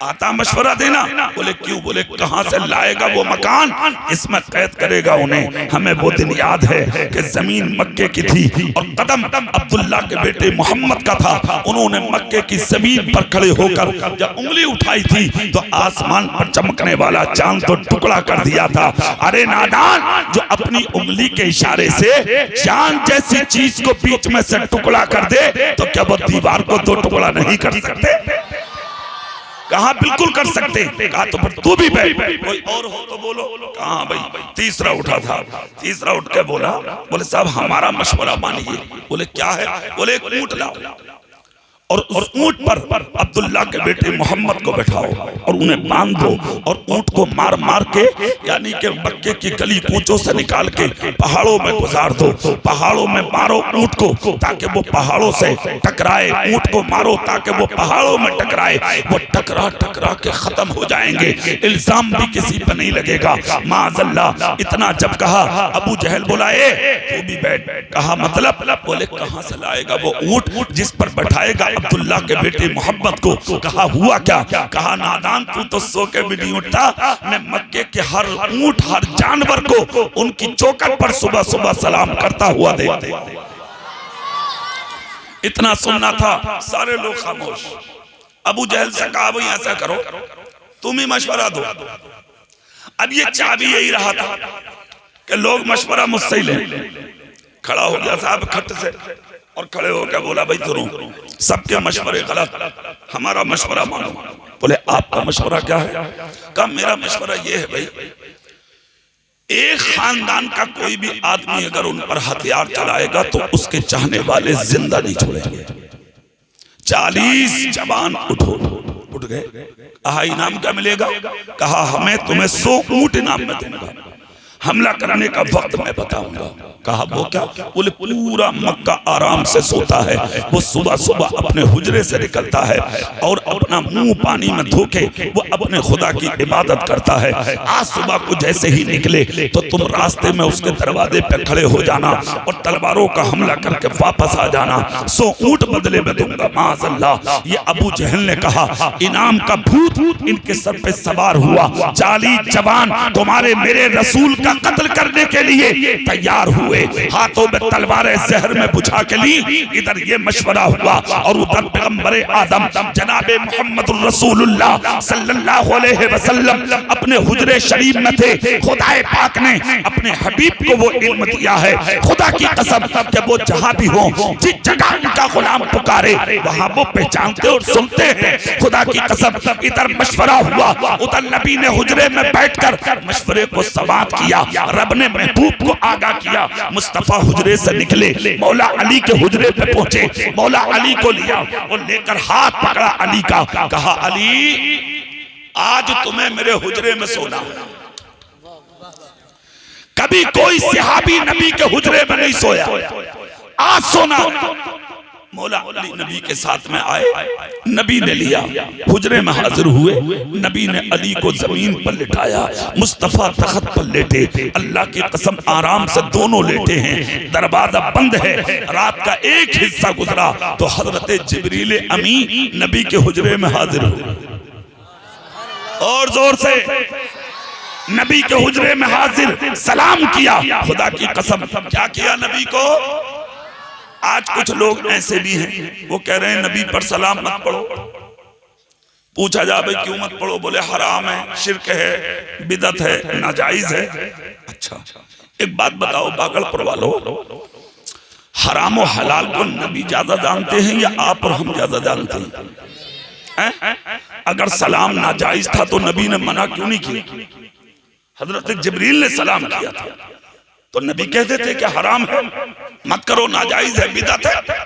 आता मशवरा देना। बोले क्यों? बोले कहाँ से लाएगा वो मकान, इसमें कैद करेगा उन्हें। हमें वो दिन याद है कि जमीन मक्के की थी और कदम अब्दुल्ला के बेटे मोहम्मद का था। उन्होंने मक्के की जमीन पर खड़े होकर जब उंगली उठाई थी तो आसमान पर चमकने वाला चांद तो टुकड़ा कर दिया था। अरे नादान, जो अपनी उंगली के इशारे से चांद जैसी चीज को बीच में से टुकड़ा कर दे तो क्या वो दीवार को दो टुकड़ा नहीं कर सकते? कहा बिल्कुल कर सकते। कहा तो फिर तू भी बैठ, कोई और हो तो बोलो। कहा भाई तीसरा उठा था, तीसरा उठ के बोला, बोले साहब हमारा मशवरा मानिए। बोले क्या है? बोले एक ऊंट लाओ और उस ऊंट पर अब्दुल्ला के बेटे मोहम्मद को बैठाओ और उन्हें बांध दो और ऊंट को मार मार के यानी कि मक्के की गली कूचों से निकाल के पहाड़ों में गुजार दो। पहाड़ों में मारो ऊंट को ताकि वो पहाड़ों से टकराए, ऊंट को मारो ताकि वो पहाड़ों में टकराए। वो टकरा टकरा के खत्म हो जाएंगे, इल्जाम भी किसी पर नहीं लगेगा माज़अल्लाह। इतना जब कहा अबू जहल बोला ए तू भी बैठ। कहा मतलब? बोले कहां से लाएगा वो ऊंट जिस पर बैठाएगा अब्दुल्ला के बेटे मोहम्मद को? कहा हुआ क्या? कहा नादान तू तो सो के भी नहीं उठता। मैं मक्के के हर ऊंट हर जानवर को उनकी चौखट पर सुबह सुबह सलाम करता हुआ देखते। इतना सुनना था, सारे लोग खामोश। अबू जहल से कहा भाई ऐसा करो तुम ही मशवरा दो। अब ये चाबी यही रहा था कि लोग मशवरा मुझसे ही ले। खड़ा हो गया साहब खट से और खड़े होकर बोला भाई सुनो, सबके मशवरे गलत, हमारा मशवरा मानो। बोले आपका मशवरा क्या है? कहा मेरा मशवरा ये है भाई, एक खानदान का कोई भी आदमी अगर उन पर हथियार चलाएगा तो उसके चाहने वाले जिंदा नहीं छोड़ेंगे। 40 जवान उठ गए। कहा इनाम क्या मिलेगा? कहा हमें तुम्हें 100 ऊंट इनाम में दूंगा, हमला करने का वक्त मैं बताऊंगा। कहा वो क्या? बोले पूरा मक्का आराम से सोता है, वो सुबह सुबह अपने हुजरे से निकलता है और अपना मुंह पानी में धो के वो अपने खुदा की इबादत करता है। आज सुबह को जैसे ही निकले तो तुम रास्ते में उसके दरवाजे पे खड़े हो जाना और तलवारों का हमला करके वापस आ जाना। 100 ऊंट बदले में दूंगा माज़अल्लाह। ये अबू जहल ने कहा इनाम का भूत इनके सर पे सवार हुआ। 40 जवान तुम्हारे मेरे रसूल का कत्ल करने के लिए तैयार हुए, हाथों में तलवारें जहर में बुझा के ली। इधर ये मशवरा हुआ और उधर पैगंबरे आदम जनाबे मुहम्मदुर रसूलुल्लाह सल्लल्लाहु अलैहि वसल्लम अपने हुजरे शरीफ में थे। खुदाए पाक ने अपने हबीब को वो इल्म दिया है, खुदा की कसम कि वो जहां भी हो, जिस जगह उनका गुलाम पुकारे वहां वो पहचानते और सुनते हैं। खुदा की कसम इधर मशवरा हुआ, उधर नबी ने हुजरे में बैठकर मशवरे को समाप्त किया। रब ने महबूब को आगाह किया। मुस्तफा हुजरे से निकले, मौला अली के हुजरे पे पहुंचे, मौला अली को लिया और लेकर हाथ पकड़ा अली का। कहा अली आज तुम्हें मेरे हुजरे में सोना। कभी कोई सहाबी नबी के हुजरे में नहीं सोया, आज सोना। मौला अली नबी के साथ में आए, नबी ने लिया, हुजरे में हाजिर हुए, नबी ने अली को जमीन पर लिटाया, मुस्तफा तख्त पर लेटे, अल्लाह की कसम आराम से दोनों लेटे हैं, दरवाजा बंद है, रात का एक हिस्सा गुजरा तो हजरत जिब्रील अमी नबी के हुजरे में हाजिर हुए, और जोर से नबी के हुजरे में हाजिर, सलाम किया। खुदा की कसम क्या किया नबी को? आज कुछ लोग ऐसे भी हैं, वो कह रहे हैं नबी पर सलाम मत पढ़ो। पूछा जा भाई क्यों मत पढ़ो? बोले हराम है, शिर्क है, बिदत है, नाजायज है। अच्छा एक बात बताओ बागलपुर वालों, हराम और हलाल को नबी ज्यादा जानते हैं या आप और हम ज्यादा जानते हैं? अगर सलाम नाजायज था तो नबी ने मना क्यों नहीं किया? हजरत जिब्रील ने सलाम किया था तो नबी कहते थे कि हराम है, मत करो, नाजायज है, बिदअत है।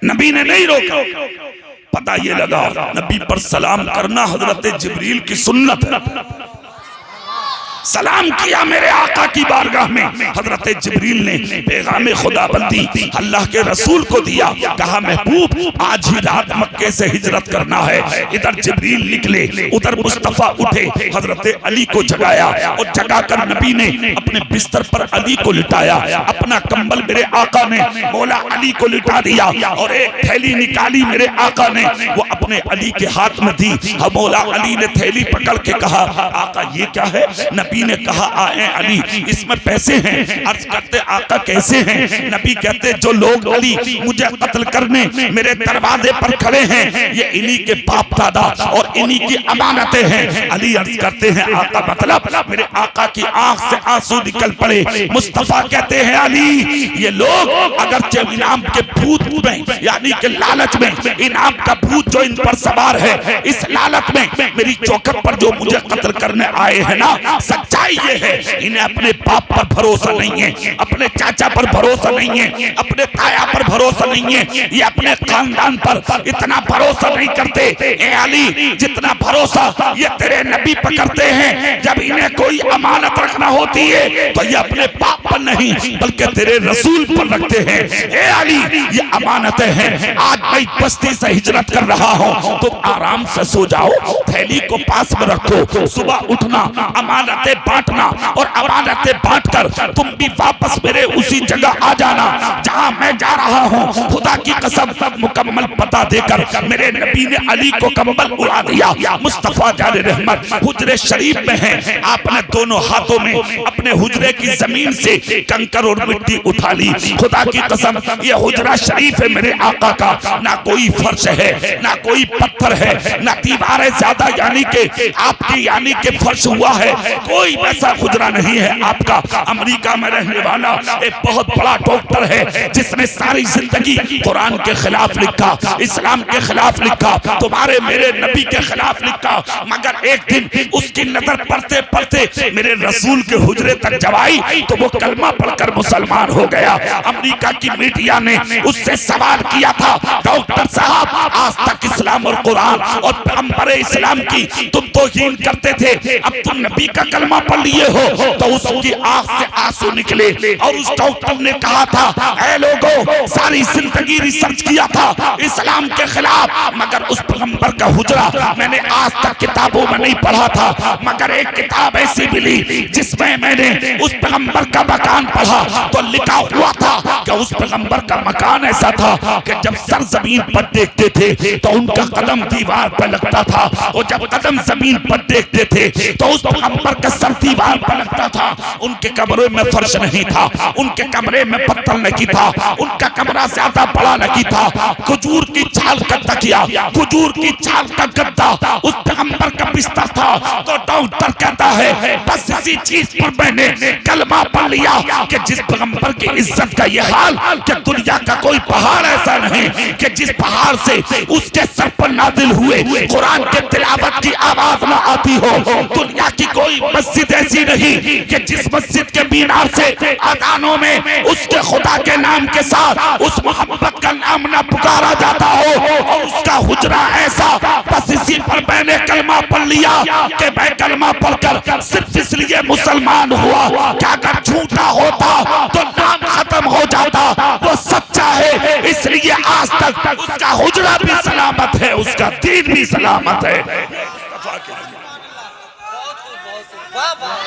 नबी ने नहीं रोका। पता ये लगा नबी पर सलाम करना हजरत जिब्रील की सुन्नत है। सलाम किया मेरे आका की बारगाह में, हजरत जिब्रील ने पैगाम खुदाबंदी अल्लाह के रसूल को दिया, कहा महबूब आज ही रात मक्के से हिजरत करना है। इधर जिब्रील निकले, उधर मुस्तफा उठे, हजरत अली को जगाया और जगाकर नबी ने अपने बिस्तर पर अली को लिटाया, अपना कंबल मेरे आका ने मौला अली को लिटा दिया और एक थैली निकाली मेरे आका ने, वो अपने अली के हाथ में दी। मौला अली ने थैली पकड़ के कहा आका ये क्या है? नबी ने कहा आए अली इसमें पैसे हैं। अर्ज करते आका कैसे हैं? नबी कहते जो लोग अली मुझे कत्ल करने मेरे दरवाजे पर खड़े हैं ये इन्हीं के बाप दादा और इन्हीं की अमानतें हैं। अली अर्ज करते हैं आका मतलब? मेरे आका की आंख से आंसू निकल पड़े। मुस्तफा कहते हैं अली ये लोग अगर इनाम के भूत में यानी कि लालच में, इनाम का भूत जो इन पर सवार है, इस लालच में मेरी चौखट पर जो मुझे कत्ल करने आए हैं ना, सच्चाई ये है इन्हें अपने बाप पर भरोसा नहीं है, अपने चाचा पर भरोसा नहीं है, अपने ताया पर भरोसा नहीं है, ये अपने खानदान पर इतना भरोसा नहीं करते ए अली जितना भरोसा ये तेरे नबी पर करते हैं। जब इन्हें कोई अमानत रखना होती है तो ये अपने बाप पर नहीं बल्कि तेरे रसूल पर रखते हैं। ए अली ये अमानतें हैं। आज मैं बस्ती से हिजरत कर रहा हूँ, तुम आराम से सो जाओ, थैली को पास में रखो, सुबह उठना, अमानतें बांटना और अमानतें बांटकर तुम भी वापस मेरे उसी जगह आ जाना जहां मैं जा रहा हूं। खुदा की कसम मुकम्मल पता देकर मेरे नबी ने अली को कम्बल उड़ा दिया। मुस्तफा जाने रहमत हुजरे शरीफ में है, आपने दोनों हाथों में अपने हुजरे की जमीन से कंकर और मिट्टी उठा ली। खुदा की कसम ये हुजरा शरीफ है मेरे आका का, ना कोई फर्श है ना कोई पत्थर है ना दीवारें ज्यादा यानी कि आपकी यानी कि फर्श हुआ है, कोई वैसा हुजरा नहीं है आपका। अमेरिका में रहने वाला एक बहुत बड़ा डॉक्टर है जिसने सारी जिंदगी कुरान के खिलाफ लिखा, इस्लाम के खिलाफ लिखा, तुम्हारे मेरे नबी के खिलाफ लिखा, मगर एक दिन उसकी नजर पड़ते पड़ते मेरे रसूल के हुजरे तक जब आई तो वो कलमा पढ़कर मुसलमान हो गया। अमेरिका की मीडिया ने उससे सवाल किया था डॉक्टर साहब आज तक इस्लाम और कुरान और पैगंबर इस्लाम की तुम तौहीन करते थे, अब तुम नबी का कलमा पढ़ लिए हो? तो उसकी आंख से आंसू निकले और उस डॉक्टर ने कहा था ऐ लोगों सारी जिंदगी रिसर्च किया था इस्लाम के खिलाफ, मगर उस पैगंबर का हुजरा मैंने आज तक किताबों में नहीं पढ़ा था, मगर एक किताब ऐसी मिली जिसमें मैंने उस पैगंबर का मकान पढ़ा तो लिखा हुआ था कि उस पैगंबर का मकान ऐसा था कि जब सर जमीन पर देखते थे तो उनका कदम दीवार पर लगता था और जब कदम जमीन पर देखते थे तो उस पैगंबर का सर दीवार पर लगता था। उनके कमरे में फर्श नहीं था, उनके कमरे में पत्थर नहीं था, उनका कमरा ज्यादा बड़ा नहीं था, खजूर की छाल का तकिया, खजूर की छाल का गद्दा उस पैगंबर का बिस्तर था। तो डॉक्टर कहता है बस इसी चीज पर मैंने कलमा पढ़ लिया कि जिस पैगंबर की इज्जत का ये हाल कि दुनिया का कोई पहाड़ ऐसा नहीं कि जिस पहाड़ से उसके सर पर नाजिल हुए कुरान के तिलावत की आवाज न आती हो। दुनिया की कोई मस्जिद ऐसी नहीं कि जिस मस्जिद के मीनार से अजानों में उसके खुदा के नाम के साथ उस मोहब्बत का नाम न पुकारा जाता हो और उसका हुजरा ऐसा। बस इसी पर मैंने कलमा पढ़ लिया कि मैं कलमा पढ़कर सिर्फ इसलिए मुसलमान हुआ कि अगर झूठा होता तो नाम खत्म हो जाता, वो सच्चा है इसलिए आज तक तक उसका हुजरा भी सलामत है, उसका दीन भी सलामत है। वाह वाह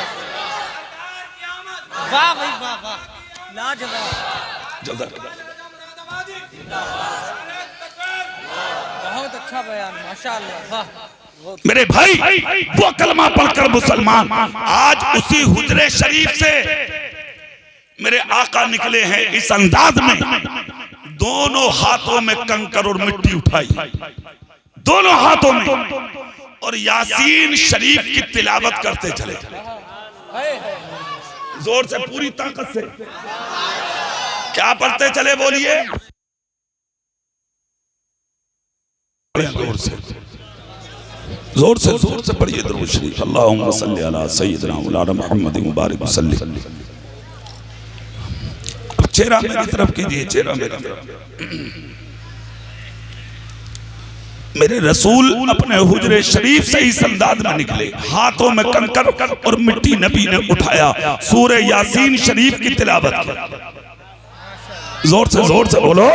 वाह भाई वाह वाह, लाजवाब, बहुत अच्छा बयान, माशाअल्लाह, वाह। मेरे भाई, वो कलमा पढ़कर मुसलमान आज उसी हुजरे शरीफ से मेरे आका निकले हैं इस अंदाज में, दोनों हाथों में कंकर और मिट्टी उठाई, दोनों हाथों में, और यासीन शरीफ की तिलावत करते चले, जोर से, पूरी ताकत से। क्या पढ़ते चले, बोलिए, जोर से, जोर से, जोर से पढ़िए दुरूद शरीफ। अल्लाहुम्मा सल्ली अला सय्यिदिना मौलाना मुहम्मद मुबारक वसल्लम। अब चेहरा मेरी तरफ कीजिए, चेहरा मेरी तरफ। मेरे रसूल अपने हुजरे शरीफ से इस अंदाज में निकले, हाथों में कंकर और मिट्टी नबी ने उठाया, सूरे यासीन शरीफ की तिलावत की। जोर से बोलो।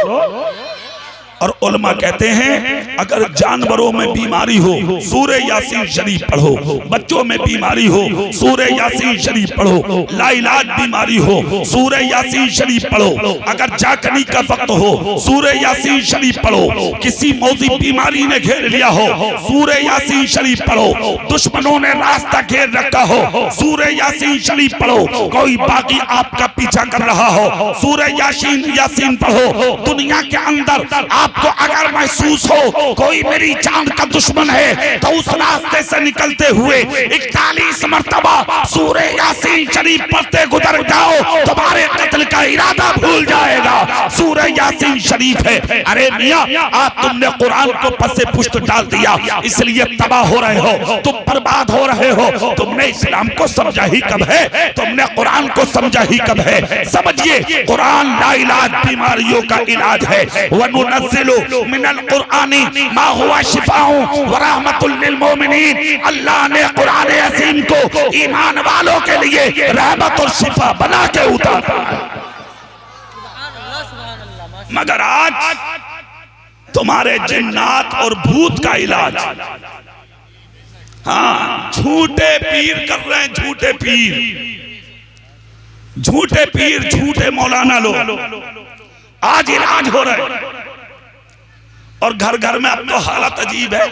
और उलमा कहते हैं अगर जानवरों में बीमारी हो सूरे यासीन शरीफ पढ़ो, बच्चों में बीमारी हो सूरे यासीन शरीफ पढ़ो, लाइलाज बीमारी हो सूरे यासीन शरीफ पढ़ो, अगर जाकनी का वक्त हो सूरे यासीन शरीफ पढ़ो, किसी मौजी बीमारी ने घेर लिया हो सूरे यासीन शरीफ पढ़ो, दुश्मनों ने रास्ता घेर रखा हो सूरे यासीन शरीफ पढ़ो, कोई बाकी आपका पीछा कर रहा हो सूरे यासीन पढ़ो। दुनिया के अंदर आपको अगर महसूस हो कोई मेरी जान का दुश्मन है तो उस रास्ते से निकलते हुए 41 मर्तबा सूरे यासीन शरीफ पढ़ते गुजर जाओ, तुम्हारे कत्ल का इरादा भूल जाएगा। सूरे यासीन शरीफ है। अरे मियां, आप तुमने कुरान को पसे पुष्ट डाल दिया, इसलिए तबाह हो रहे हो, तुम बर्बाद हो रहे हो। तुमने इस्लाम को समझा ही कब है, तुमने कुरान को समझा ही कब है। समझिए, कुरान लाइलाज बीमारियों का इलाज है। वनुनज़्ज़िलु मिनल कुरानी मा हुवा शिफाउ व रहमतुल लिल मोमिनीन। अल्लाह ने कुरान अज़ीम को ईमान वालों के लिए रहमत और शिफा बना के उतारा। मगर आज तुम्हारे जिन्नात और भूत का इलाज, हाँ, झूठे पीर कर रहे हैं, झूठे पीर, झूठे मौलाना लोग आज इलाज हो रहे हैं। और घर घर में अब तो हालत अजीब है।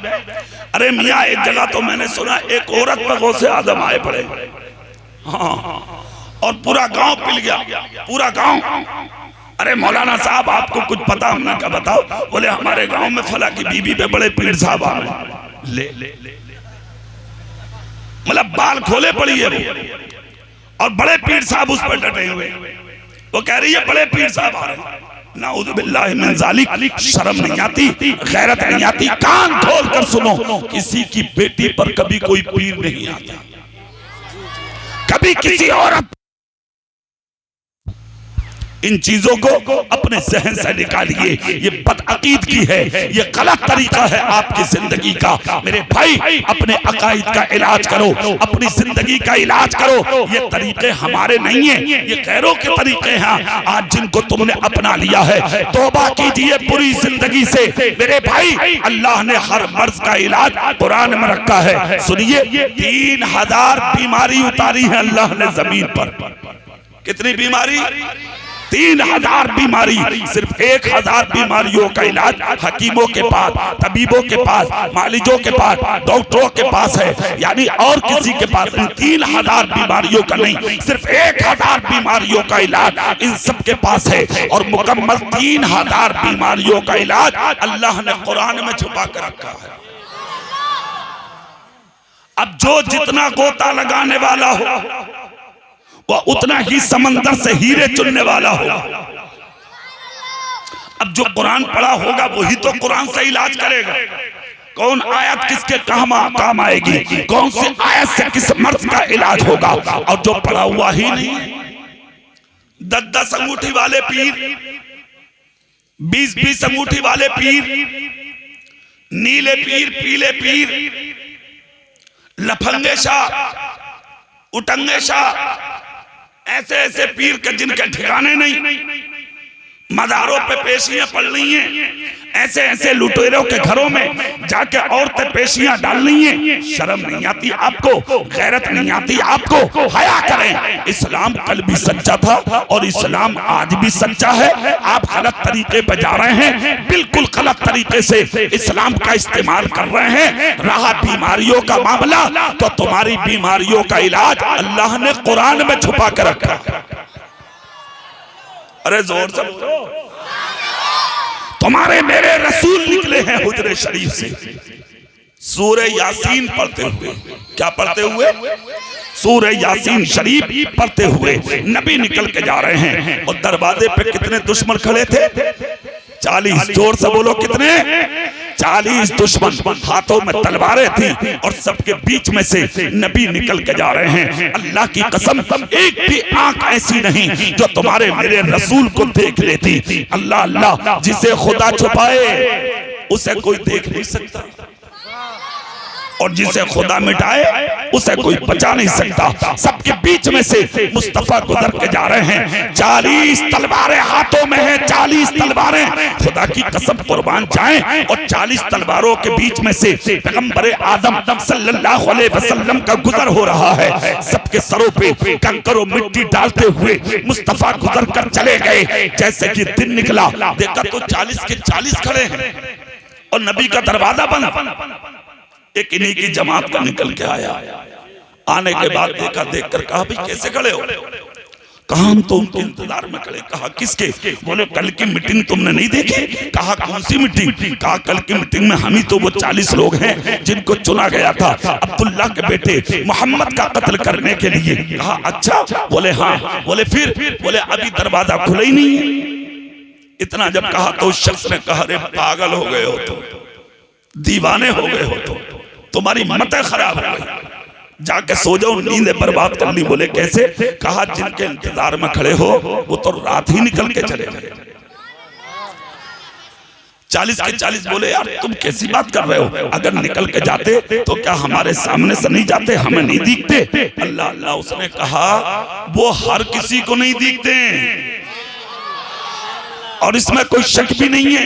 अरे मियाँ, एक जगह तो मैंने सुना एक औरत पर गौसे आजम आए पड़े, हाँ, और पूरा गांव पिल गया, पूरा गांव। अरे मौलाना साहब, आपको कुछ पता? हमने कहा बताओ। बोले हमारे गांव में फला की बीबी पे बड़े पीर साहब आ रहे। ले मतलब बाल खोले पड़ी है वो, और बड़े पीर साहब उस पर डटे हुए। वो कह रही है बड़े पीर साहब आ रहे हैं। नाउज़ु बिल्लाहि मिन ज़ालिक, शर्म नहीं आती, गैरत नहीं आती? कान खोल कर सुनो, किसी की बेटी पर कभी कोई पीर नहीं आता, कभी किसी औरत। इन चीजों को अपने जहन से निकालिए, ये बदअकीदगी है, ये गलत तरीका है आपकी जिंदगी का। मेरे भाई, अपने अकायद का इलाज करो, अपनी जिंदगी का इलाज करो। ये तरीके हमारे नहीं है, ये गैरों के तरीके हैं आज जिनको तुमने अपना लिया है। तौबा कीजिए बुरी जिंदगी से मेरे भाई। अल्लाह ने हर मर्ज का इलाज कुरान में रखा है। सुनिए, 3000 बीमारी उतारी है अल्लाह ने जमीन पर। कितनी बीमारी? 3000 बीमारी। सिर्फ 1000 बीमारियों का इलाज हकीमों के पास, तबीबों के पास, मालिजों के पास, डॉक्टरों के पास है, यानी और किसी के पास। 3000 बीमारियों का नहीं, सिर्फ 1000 बीमारियों का इलाज इन सब के पास है। और मुकम्मल 3000 बीमारियों का इलाज अल्लाह ने कुरान में छुपा कर रखा है। अब जो जितना गोता लगाने वाला हो वह उतना ही समंदर से हीरे चुनने वाला होगा। अब जो कुरान पढ़ा होगा वही तो कुरान से इलाज करेगा। कौन आयत किसके काम आएगी, कौन सी आयत से किस मर्ज का इलाज होगा। और जो पढ़ा हुआ ही नहीं, 10-10 अंगूठी वाले पीर, 20-20 अंगूठी वाले पीर, नीले पीर, पीले पीर, लफंगे शाह, उटंगे शाह, ऐसे ऐसे पीर के जिनके ठिकाने नहीं, मज़ारों पे पेशियां पड़ रही हैं। ऐसे ऐसे लुटेरों के घरों में जाके औरतें पेशियां डाल रही हैं। शर्म नहीं आती आपको, गैरत नहीं आती आपको? हया करें। इस्लाम कल भी सच्चा था और इस्लाम आज भी सच्चा है। आप गलत तरीके पर जा रहे हैं, बिल्कुल गलत तरीके से इस्लाम का इस्तेमाल कर रहे हैं। रहा बीमारियों का मामला, तो तुम्हारी बीमारियों का इलाज अल्लाह ने कुरान में छुपा कर रखा। अरे जोर से बोलो। तुम्हारे मेरे रसूल निकले हैं हुजरे शरीफ से सूरह यासीन पढ़ते हुए। क्या पढ़ते हुए? सूरह यासीन शरीफ पढ़ते हुए नबी निकल के जा रहे हैं। और दरवाजे पे कितने दुश्मन खड़े थे? 40। जोर से बोलो कितने? 40 दुश्मन, हाथों में तलवारें थी और सबके बीच में से नबी निकल के जा रहे हैं। अल्लाह की कसम, एक भी आंख ऐसी नहीं जो तुम्हारे मेरे रसूल को देख लेती। अल्लाह अल्लाह, जिसे खुदा छुपाए उसे कोई देख नहीं सकता, और जिसे खुदा मिटाए उसे कोई बचा नहीं सकता। सबके बीच में से मुस्तफा गुजर के जा रहे हैं। 40 तलवारें हाथों में हैं, 40 तलवारें। खुदा की कसम कुर्बान जाएं, और 40 तलवारों के बीच में से पैगंबर आदम सल्लल्लाहु अलैहि वसल्लम का गुजर हो रहा है। सबके सरों पे कंकर और मिट्टी डालते हुए मुस्तफा गुजर कर चले गए। जैसे कि दिन निकला, देखा तो 40 के 40 खड़े हैं और नबी का दरवाजा बंद। एक इन्हीं की जमात का निकल के आया। आने के बाद देखा, देखकर कहा भाई कैसे खड़े हो? कहा हम तो उनके इंतजार में खड़े। कहा किसके? बोले कल की मीटिंग तुमने नहीं देखी? कहा कौन सी मीटिंग? कहा कल की मीटिंग में हम ही तो वो 40 लोग हैं जिनको चुना गया था अब्दुल्ला के बेटे मोहम्मद का कत्ल करने के लिए। कहा अच्छा? बोले हाँ। बोले फिर? बोले अभी दरवाजा खुला ही नहीं है। इतना जब कहा तो उस शख्स ने कहा अरे पागल हो गए हो, तो दीवाने हो गए हो, तो तुम्हारी मतें खराब हो गई, जाके सो जाओ, नींद बर्बाद कर ली। बोले कैसे? कहा जिनके इंतजार में खड़े हो वो तो रात ही निकल के चले गए। 40 के 40 बोले यार तुम कैसी बात कर रहे हो? अगर निकल के जाते तो क्या हमारे सामने से नहीं जाते? हमें नहीं दिखते? अल्लाह अल्लाह, उसने कहा वो हर किसी को नहीं दिखते और इसमें कोई शक भी नहीं है।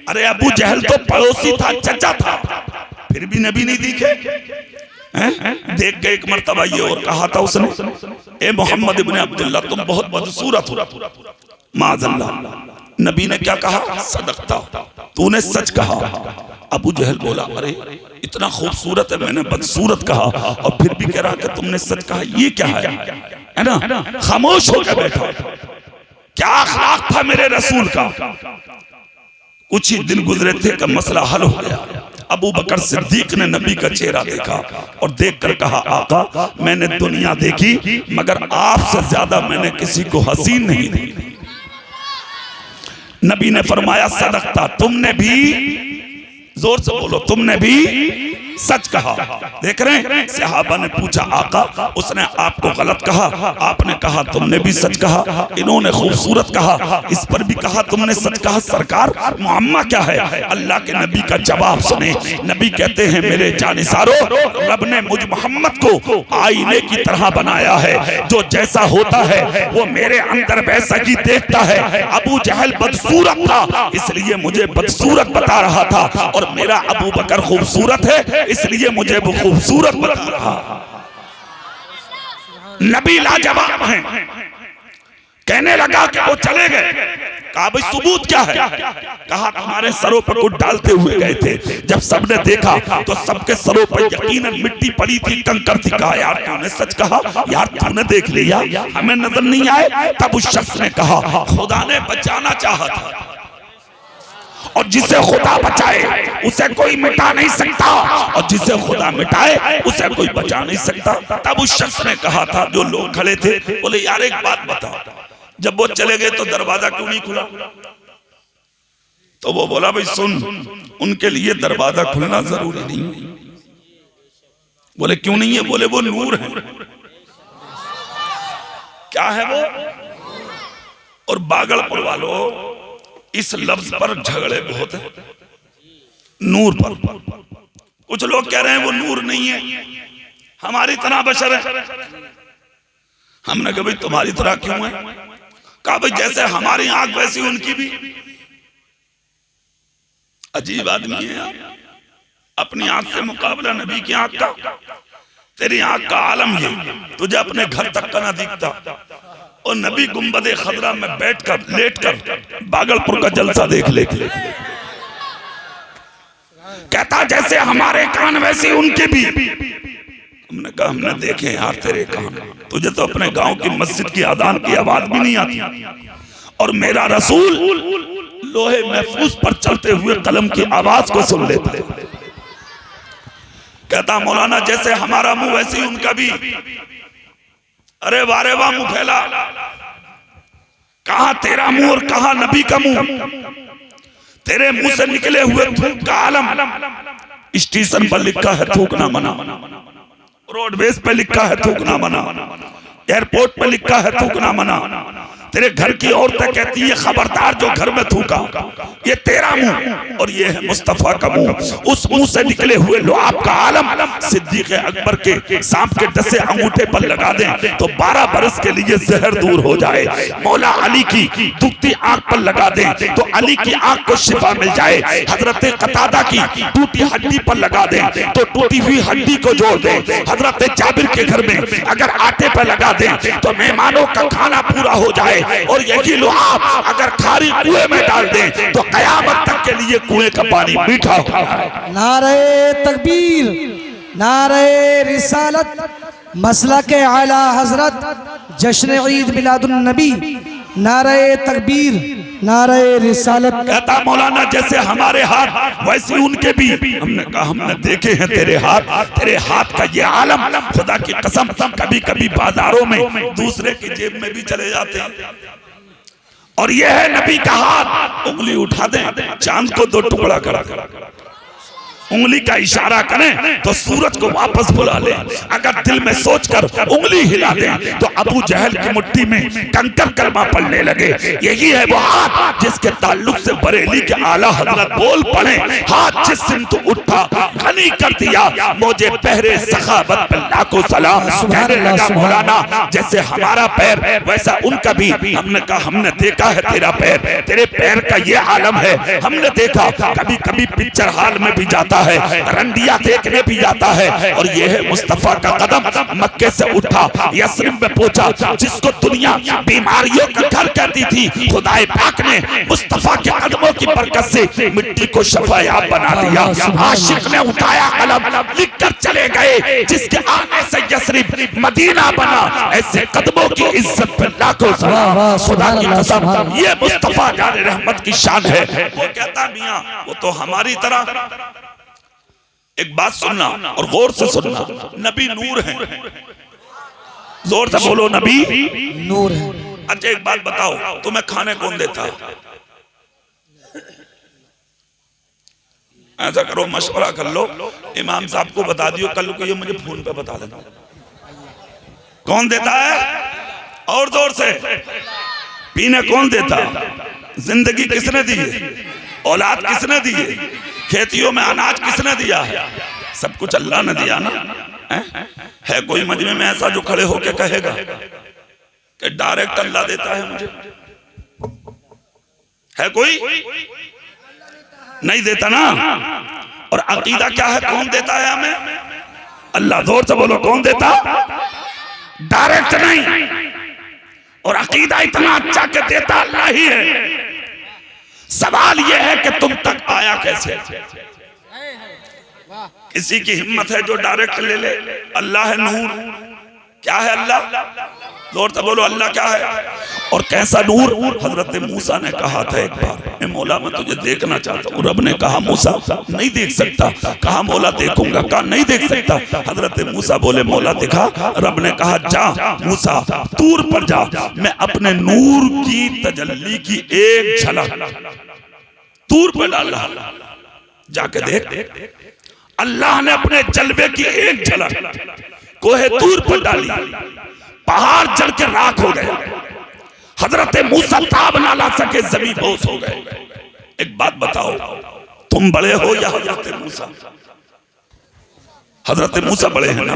अरे अबू जहल तो पड़ोसी था, चचा था, फिर भी नबी नहीं दिखे। देख के एक मर्तबा ये और कहा था उसने, ए मोहम्मद इब्ने अब्दुल्ला तुम बहुत बदसूरत हो। माज़अल्लाह। नबी ने क्या कहा? सदकता, तूने सच कहा। अबू जहल बोला अरे इतना खूबसूरत है, मैंने बदसूरत कहा और फिर भी कह रहा कि तुमने सच कहा, ये क्या है ना? खामोश होकर बैठा। क्या अखलाक था मेरे रसूल का। कुछ ही दिन गुजरे थे कि मसला हल हो गया। अबू बकर सिद्दीक ने नबी का चेहरा देखा और देखकर कहा आका मैंने दुनिया देखी मगर आपसे ज्यादा मैंने किसी को हसीन नहीं देखी। नबी ने फरमाया सदकता, तुमने भी, जोर से बोलो, तुमने भी सच कहा। देख रहे हैं? सहाबा ने पूछा आका उसने आपको गलत कहा? आपने कहा तुमने भी सच कहा। इन्होंने खूबसूरत कहा, इस पर भी कहा तुमने सच कहा। सरकार मुअम्मा क्या है? अल्लाह के नबी का जवाब सुने। नबी कहते हैं मेरे जानिसारो, रब ने मुझ मोहम्मद को आईने की तरह बनाया है, जो जैसा होता है वो मेरे अंदर वैसा ही देखता है। अबू जहल बदसूरत था इसलिए मुझे बदसूरत बता रहा था, और मेरा अबू बकर खूबसूरत है इसलिए मुझे वो खूबसूरत बता रहा। नबी लाजवाब हैं। कहने लगा कि वो चले गए। कहा भाई सबूत क्या है? कहा तुम्हारे सरों पर कुछ डालते हुए गए थे, जब सबने देखा तो सबके सरों पर यकीनन मिट्टी पड़ी थी, कंकर थी। कहा यार तूने सच कहा, यार तूने देख लिया, हमें नजर नहीं आए। तब उस शख्स ने कहा खुदा ने बचाना चाहा था, और जिसे खुदा बचाए उसे कोई मिटा नहीं सकता, और जिसे खुदा मिटाए उसे कोई बचा नहीं सकता। तब उस शख्स ने कहा था, जो लोग खड़े थे, बोले यार एक बात बता, जब वो चले गए तो दरवाजा क्यों नहीं खुला? तो वो बोला भाई सुन, उनके लिए दरवाजा खुलना जरूरी नहीं। बोले क्यों नहीं है? बोले वो नूर है। क्या है वो? और बागलपुर वालों इस लफ्ज पर झगड़े बहुत है, नूर पर। कुछ लोग कह रहे हैं वो नूर नहीं है, हमारी तरह बशर है। हमने कहा भाई तुम्हारी तरह क्यों है? कहा भाई जैसे हमारी आंख वैसी उनकी भी। अजीब आदमी है यार, अपनी आंख से मुकाबला नबी की आंख का। तेरी आंख का आलम ये, तुझे अपने घर तक का ना दिखता, और नबी गुंबदे खदरा में बैठकर लेटकर भागलपुर का जलसा देख ले। कहता जैसे हमारे कान वैसे उनके भी। हमने कहा हमने देखे यार तेरे कान, तुझे तो अपने गांव की मस्जिद की अजान की आवाज भी नहीं आती, और मेरा रसूल लोहे महफूज पर चलते हुए कलम की आवाज को सुन लेते। कहता मौलाना जैसे हमारा मुंह वैसे ही उनका भी। अरे वारे वाह मुंह फैला, कहां तेरा मुंह और कहां नबी का मुंह। तेरे मुंह से निकले हुए थूक का आलम स्टेशन पर लिखा है थूकना मना, रोडवेज पे लिखा है थूकना मना, एयरपोर्ट पे लिखा है थूकना मना। तेरे घर की औरतें कहती है खबरदार जो घर में थूका। ये तेरा मुंह और ये है मुस्तफा का मुंह। उस मुंह से निकले हुए लुआब का आलम सिद्दीक अकबर के सांप के डसे अंगूठे पर लगा दें तो 12 बरस के लिए जहर दूर हो जाए। मौला अली की दुखती आंख पर लगा दें तो अली की आंख को शिफा मिल जाए। हजरत कतादा की टूटी हड्डी पर लगा दें तो टूटी हुई हड्डी को जोड़ दें। हजरत जाबिर के घर में अगर आटे पर लगा दें तो मेहमानों का खाना पूरा हो जाए। और यही लुआब अगर खारी कुएं में डाल दें तो कयामत तक के लिए कुएं का पानी मीठा होगा। नारे तकबीर, नारे रिसालत, मसला के आला हजरत, जश्न ईद मिलादुन नबी, नारे तकबीर, नारे रिसालत। कहता मौलाना जैसे हमारे हाथ वैसे उनके भी। हमने कहा हमने देखे हैं तेरे हाथ, तेरे हाथ का ये आलम खुदा की कसम कभी कभी बाजारों में दूसरे की जेब में भी चले जाते हैं। और ये है नबी का हाथ, उंगली उठा दें चांद को 2 टुकड़ा करा, उंगली का इशारा करें तो सूरज को वापस बुला ले। अगर दिल में सोचकर उंगली हिला दें तो अबू जहल की मुट्ठी में कंकर कलमा पड़ने लगे। यही है वो हाथ जिसके ताल्लुक से बरेली के आला हजरत बोल पड़े, हाथ जिस सिमत उठा घनी कर दिया मुझे पहरे सखावत पे लाखों सलाम। कहने लगा मौलाना जैसे हमारा पैर वैसा उनका भी। हमने कहा हमने देखा है तेरा पैर, तेरे पैर का ये आलम है। हमने देखा कभी कभी पिक्चर हॉल में भी जाता है, रंडिया देखने भी जाता है। और ये है मुस्तफा का कदम मक्के से उठा यस्रिब में पहुंचा, जिसको दुनिया बीमारियों का घर कहती थी, खुदाए पाक ने मुस्तफा के कदमों की बरकत से मिट्टी को शफायाब बना दिया। आशिक ने उठाया कलम लिख कर चले गए, जिसके आने से यस्रिब मदीना बना। ऐसे कदमों की इज्जत पे लाखों सलाम। खुदा की कसम ये मुस्तफा जाने रहमत की शान है। वो कहता मियां वो तो हमारी तरह। एक बात सुनना और गौर से सुनना, नबी नूर है। जोर से बोलो नबी नूर है। अच्छा एक बात बताओ, तुम्हें खाने कौन देता? ऐसा करो मशवरा कर लो, इमाम साहब को बता दियो, कल को ये मुझे फोन पे बता देना कौन देता है। और जोर से, पीने कौन देता? जिंदगी किसने दी है? औलाद किसने दी है? खेतियों में अनाज किसने दिया है? सब कुछ अल्लाह ने दिया ना। है कोई मजमे में ऐसा जो खड़े होके कहेगा कि डायरेक्ट अल्लाह देता है मुझे? है कोई? नहीं देता ना। और अकीदा क्या है, कौन देता है हमें? अल्लाह। जोर से बोलो कौन देता? डायरेक्ट नहीं। और अकीदा इतना अच्छा के देता अल्लाह ही है। सवाल यह है कि तुम तक आया कैसे? किसी की हिम्मत है जो डायरेक्ट ले ले? अल्लाह है नूर। क्या है अल्लाह? जोर से बोलो अल्लाह क्या है? और कैसा नूर? हजरत मूसा ने कहा था एक बार, मौला मैं तुझे देखना चाहता हूँ। रब ने कहा मूसा नहीं देख सकता। कहा मौला देखूंगा। कहा नहीं देख सकता। हजरत मूसा बोले मौला दिखा। रब ने कहा जा मूसा तूर पर जा, मैं अपने नूर की तजल्ली की एक झलक तूर पर डाल रहा, जाके देख। अल्लाह ने अपने जलवे की एक झलक कोहे तूर पर डाली, पहाड़ जल के राख हो गया। हजरत मूसा ताब ना ला सके, जमीन बोस हो गए। एक बात बताओ, तुम बड़े हो या हजरत मूसा? हजरत मूसा बड़े हैं ना।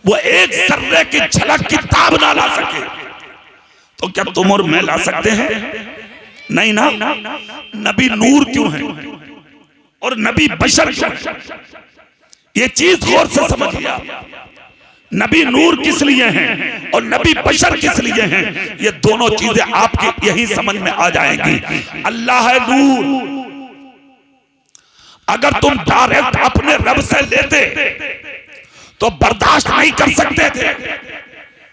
वो एक सर्रे की झलक की ताब ना ला सके तो क्या तुम और मैं ला सकते हैं? नहीं ना। नबी नूर क्यों है? और नबी बशर क्यों है? ये चीज गौर से समझिए। नबी नूर किस लिए हैं और नबी बशर किस लिए हैं, ये दोनों चीजें आपके यही समझ में आ जाएंगी। अल्लाह है नूर। अगर तुम डायरेक्ट अपने रब से लेते तो बर्दाश्त नहीं कर सकते थे,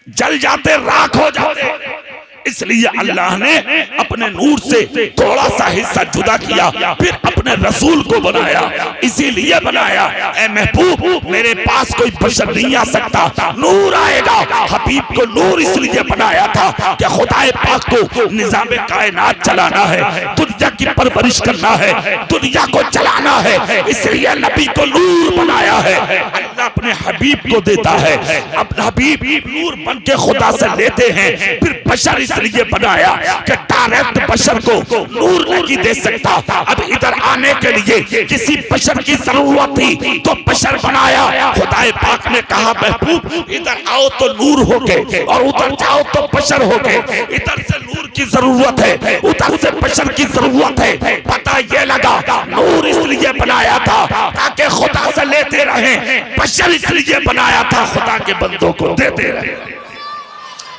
जल जाते, राख हो जाते। इसलिए अल्लाह ने अपने नूर से थोड़ा सा हिस्सा जुदा किया, फिर अपने रसूल को बनाया। इसीलिए बनाया, ऐ महबूब मेरे पास कोई बशर नहीं आ सकता, नूर आएगा। हबीब को नूर इसलिए बनाया था कि खुदाए पाक को निजामे कायनात चलाना है, दुनिया की परवरिश करना है, दुनिया को चलाना है। इसलिए नबी को नूर बनाया है। अल्लाह अपने हबीब को देता है, अब हबीब नूर बन के खुदा से लेते हैं। फिर बशर इसलिए बनाया कि डायरेक्ट बशर को नूर नहीं दे सकता। अब इधर आने के लिए किसी बशर की जरूरत थी तो बशर बनाया। खुदाए पाक ने कहा महबूब इधर आओ तो नूर हो गए और उधर जाओ तो बशर हो गए। इधर से नूर की जरूरत है, उधर से बशर की जरूरत है। पता ये लगा नूर इसलिए बनाया था ताकि खुदा से लेते रहे, बशर इसलिए बनाया था खुदा के बंदों को देते रहे।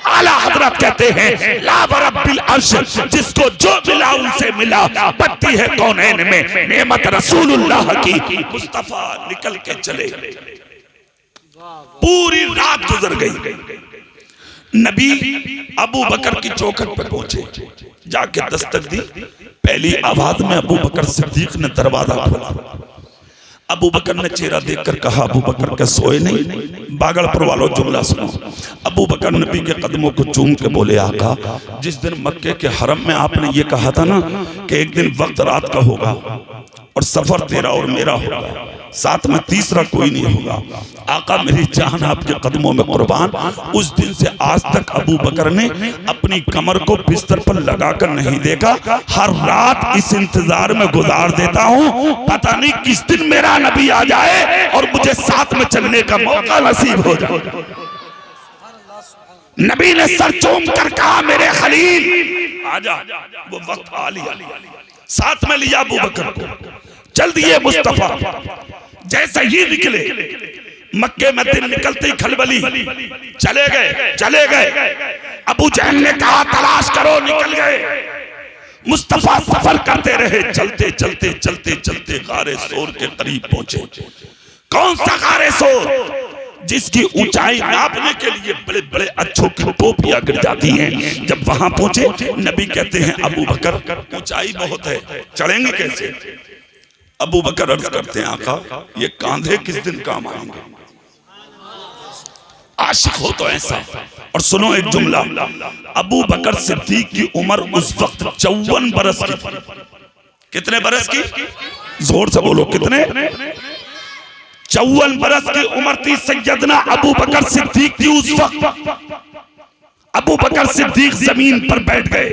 आला हजरत कहते हैं ला बरब्बिल अर्श, जिसको जो मिला उनसे मिला। बत्ती है कौनैन में नेमत रसूलुल्लाह की। मुस्तफा निकल के चले, पूरी रात गुजर गई। नबी अबू बकर की चौखट पे पहुंचे, जाके दस्तक दी। पहली आवाज में अबू बकर सिद्दीक ने दरवाजा खोला। अबू बकर ने चेहरा देखकर कहा अबू बकर क्या सोए नहीं? बागलपुर वालों जुमला सुनो। अबू बकर नबी के कदमों को चूम के बोले आका, जिस दिन मक्के के हरम में आपने ये कहा था ना कि एक दिन वक्त रात का होगा और सफर तेरा और मेरा होगा, साथ में तीसरा कोई नहीं होगा। आका मेरी जान आपके कदमों में कुर्बान। उस दिन से आज तक अबू बकर ने अपनी कमर को बिस्तर पर लगाकर नहीं देखा। हर रात इस इंतजार में गुजार देता हूँ, पता नहीं किस दिन मेरा नबी आ जाए और मुझे साथ में चलने का मौका नसीब हो जाए। नबी ने सर चूम कर कहा मेरे खलील आजा। वो वक्त आ लिया, साथ में लिया अबू बकर को, चल दिए मुस्तफा। जैसे ही निकले मक्के में दिन निकलते ही खलबली, चले गए। अबू जहल ने कहा तलाश करो, निकल गए। मुस्तफा सफर करते रहे, चलते चलते चलते चलते गारे सोर के करीब पहुंचे। कौन सा गारे सोर? जिसकी ऊंचाई नापने के लिए बड़े बड़े अच्छों की टोपियां गिर जाती हैं। जब वहां पहुंचे नबी कहते हैं अबू बकर ऊंचाई बहुत है, चढ़ेंगे कैसे? अबू बकर अर्ज करते हैं आका ये कांधे किस दिन काम आएंगे? आशिक हो तो ऐसा। और सुनो एक जुमला, अबू बकर सिद्दीक की उम्र उस वक्त 54 बरस की थी। कितने बरस की? जोर से बोलो कितने? 54 बरस की उम्र थी सैयदना अबू बकर सिद्दीक की उस वक्त। अबू बकर सिद्दीक जमीन पर बैठ गए।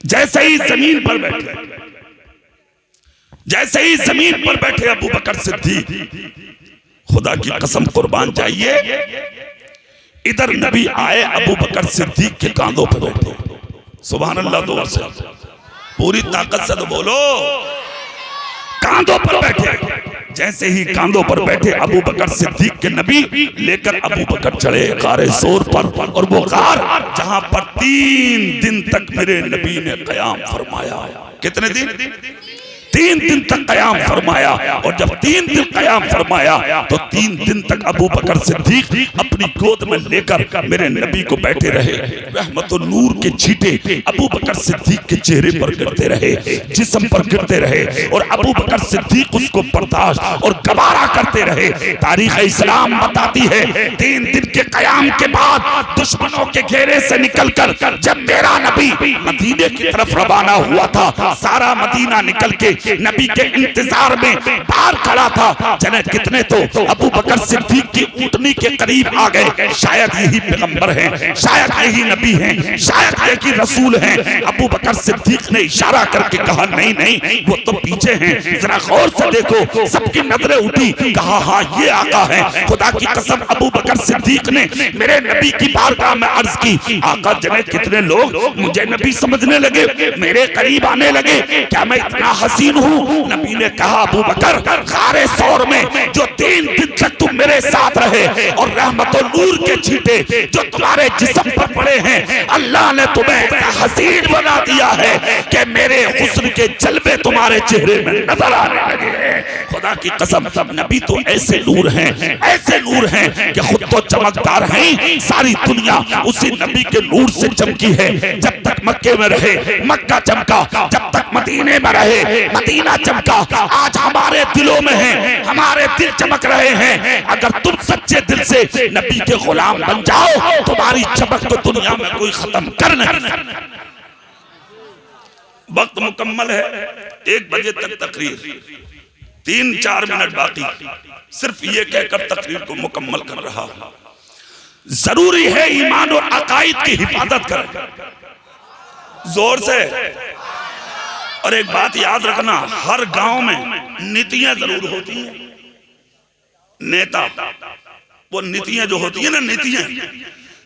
जैसे ही जमीन पर बैठे, जैसे ही जमीन पर बैठे अबू बकर सिद्दीक, खुदा की कसम कुर्बान चाहिए, इधर नबी आए अबू बकर सिद्दीक के कांधों पर बैठे। सुभान अल्लाह, दो से पूरी ताकत से तो बोलो, कांधों पर बैठे। जैसे ही कांधों पर बैठे अबू बकर सिद्दीक के नबी लेकर अबू बकर चढ़े गारे सोर पर। और वो गार जहां पर 3 दिन तक मेरे नबी ने कयाम फरमाया। कितने दिन? 3 दिन तक कयाम फरमाया। और जब 3 दिन कयाम फरमाया तो 3 दिन तक अबू बकर सिद्दीक अपनी गोद में लेकर मेरे नबी को बैठे रहे। रहमतुन नूर के छींटे अबू बकर सिद्दीक के चेहरे पर गिरते रहे, जिस्म पर गिरते रहे। और अबू बकर सिद्दीक उसको बर्दाश्त और गवारा करते रहे। तारीख इस्लाम बताती है 3 दिन के कयाम के बाद दुश्मनों के घेरे से निकलकर जब मेरा नबी मदीने की तरफ रवाना हुआ था, सारा मदीना निकल के नबी के इंतजार में बाहर खड़ा था। जने कितने तो अबू बकर सिद्दीक की ऊंटनी के करीब आ गए। शायद यही पैगंबर हैं, शायद यही नबी हैं, शायद यही रसूल हैं। अबू बकर सिद्दीक ने इशारा करके कहा नहीं नहीं वो तो पीछे हैं, जरा गौर से देखो। सबकी नजरें उठी, कहा हाँ ये आका है। खुदा की कसम अबू बकर सिद्दीक ने मेरे नबी की बारगाह में अर्ज की, आका जने कितने लोग मुझे नबी समझने लगे, मेरे करीब आने लगे। क्या मैं इतना हसीन दीन हूँ। नबी ने कहा अबू बकर गारे सौर में जो 3 दिन तक तुम मेरे साथ रहे और रहमत और नूर के छींटे जो तुम्हारे जिस्म पर पड़े हैं, अल्लाह ने तुम्हें ऐसा हसीन बना दिया है कि मेरे हुस्न के जलवे तुम्हारे चेहरे में नजर आने लगे हैं। खुदा की कसम नबी तो ऐसे नूर हैं कि खुद तो चमकदार हैं, सारी दुनिया उसी नबी के नूर से चमकी है। जब तक मक्के में रहे मक्का चमका, जब तक मदीने में रहे मदीना चमका। आज हमारे दिलों में है, हमारे दिल चमक रहे हैं। अगर तुम सच्चे दिल से नबी के गुलाम बन जाओ, तुम्हारी चमक तो दुनिया में कोई खत्म कर नहीं। वक्त मुकम्मल है, 1 बजे तक तकरीर, 3-4 मिनट बाकी। सिर्फ ये कहकर तकरीर को मुकम्मल कर रहा हूं। जरूरी है ईमान और अकायद की हिफाजत करें जोर से। और एक बात याद रखना, हर गांव में नीतियां जरूर होती हैं। नेता वो नीतियां जो होती है ना, नीतियां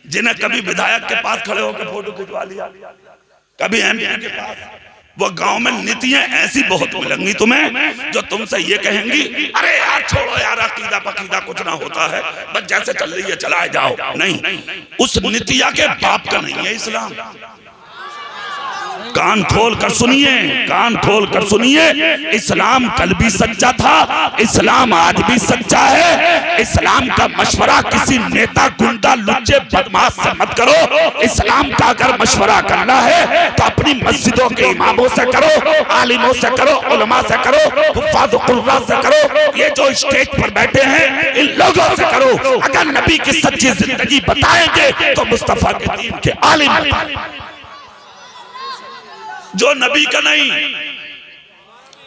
जिन्हें कभी विधायक के पास खड़े होकर फोटो खिंचवा लिया, कभी एमपी के पास, वो गांव में नीतियां ऐसी बहुत मिलेंगी तुम्हें जो तुमसे ये कहेंगी अरे यार छोड़ो यार, अकीदा पकीदा कुछ ना होता है, बस जैसे चल रही है चलाए जाओ। नहीं, उस नीतिया के बाप का नहीं है इस्लाम। कान खोल कर सुनिए, कान खोल कर सुनिए। इस्लाम कल भी सच्चा था, इस्लाम आज भी सच्चा है। इस्लाम का मशवरा किसी नेता, गुंडा, लुच्चे, बदमाश से मत करो। इस्लाम का अगर मशवरा करना है तो अपनी मस्जिदों के इमामों से करो, आलिमों से करो, उलमा से करो, हुफ्फाज़ कुर्रा से करो। ये जो स्टेज पर बैठे हैं इन लोगों से करो। अगर नबी की सच्ची जिंदगी बताएंगे तो मुस्तफा के दीन के आलिम, जो नबी का नहीं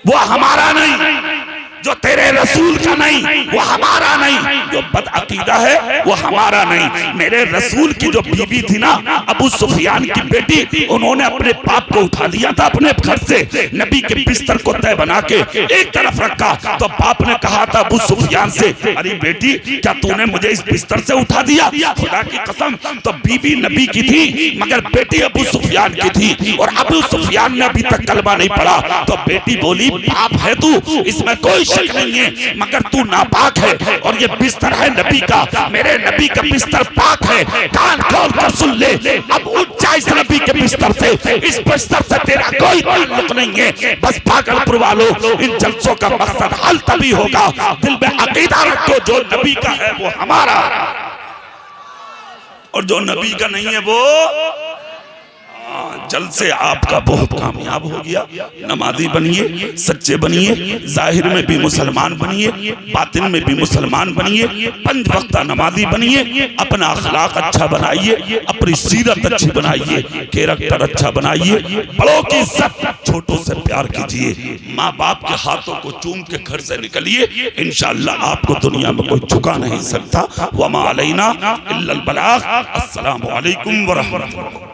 वो हमारा नहीं, जो तेरे रसूल का नहीं वो हमारा नहीं, जो बदअकीदा है वो हमारा नहीं। मेरे रसूल की जो बीवी थी ना, अबू सुफियान की बेटी, उन्होंने अपने पाप को उठा लिया था अपने घर से, नबी के बिस्तर को तय बना के एक तरफ रखा। तो बाप ने कहा था अबू सुफियान से, अरे बेटी क्या तूने मुझे इस बिस्तर से उठा दिया? खुदा की कसम, तो बीवी नबी की थी मगर बेटी अबू सुफियान की थी, और अबू सुफियान ने अभी तक कलमा नहीं पढ़ा। तो बेटी बोली बाप है तू, इसमें कोई शक नहीं है, मगर तू नापाक है और ये बिस्तर है नबी का, मेरे नबी का बिस्तर पाक है। कान खोल कर सुन ले, अब उठ जा इस नबी के बिस्तर से, इस बिस्तर से तेरा कोई ताल्लुक नहीं है। बस भागलपुर वालों, इन जलसों का मकसद हल तभी होगा, दिल में अकीदा रखो जो नबी का है वो हमारा, और जो नबी का नहीं है वो जल्द से आपका बहुत कामयाब हो गया। नमाजी बनिए, सच्चे बनिए, जाहिर में भी मुसलमान बनिए, बातिन में भी मुसलमान बनिए, 5 वक्ता नमाजी बनिए, अपना अखलाक अच्छा बनाइए, अपनी सीरत अच्छी बनाइए, कैरेक्टर अच्छा बनाइए, बड़ों की इज्जत, छोटों से प्यार कीजिए, माँ बाप के हाथों को चूम के घर से निकलिए। इंशाअल्लाह आपको दुनिया में कोई झुका नहीं सकता। वमा अलैना इल्लल बलाग। अस्सलामु अलैकुम व रहमतुल्लाह।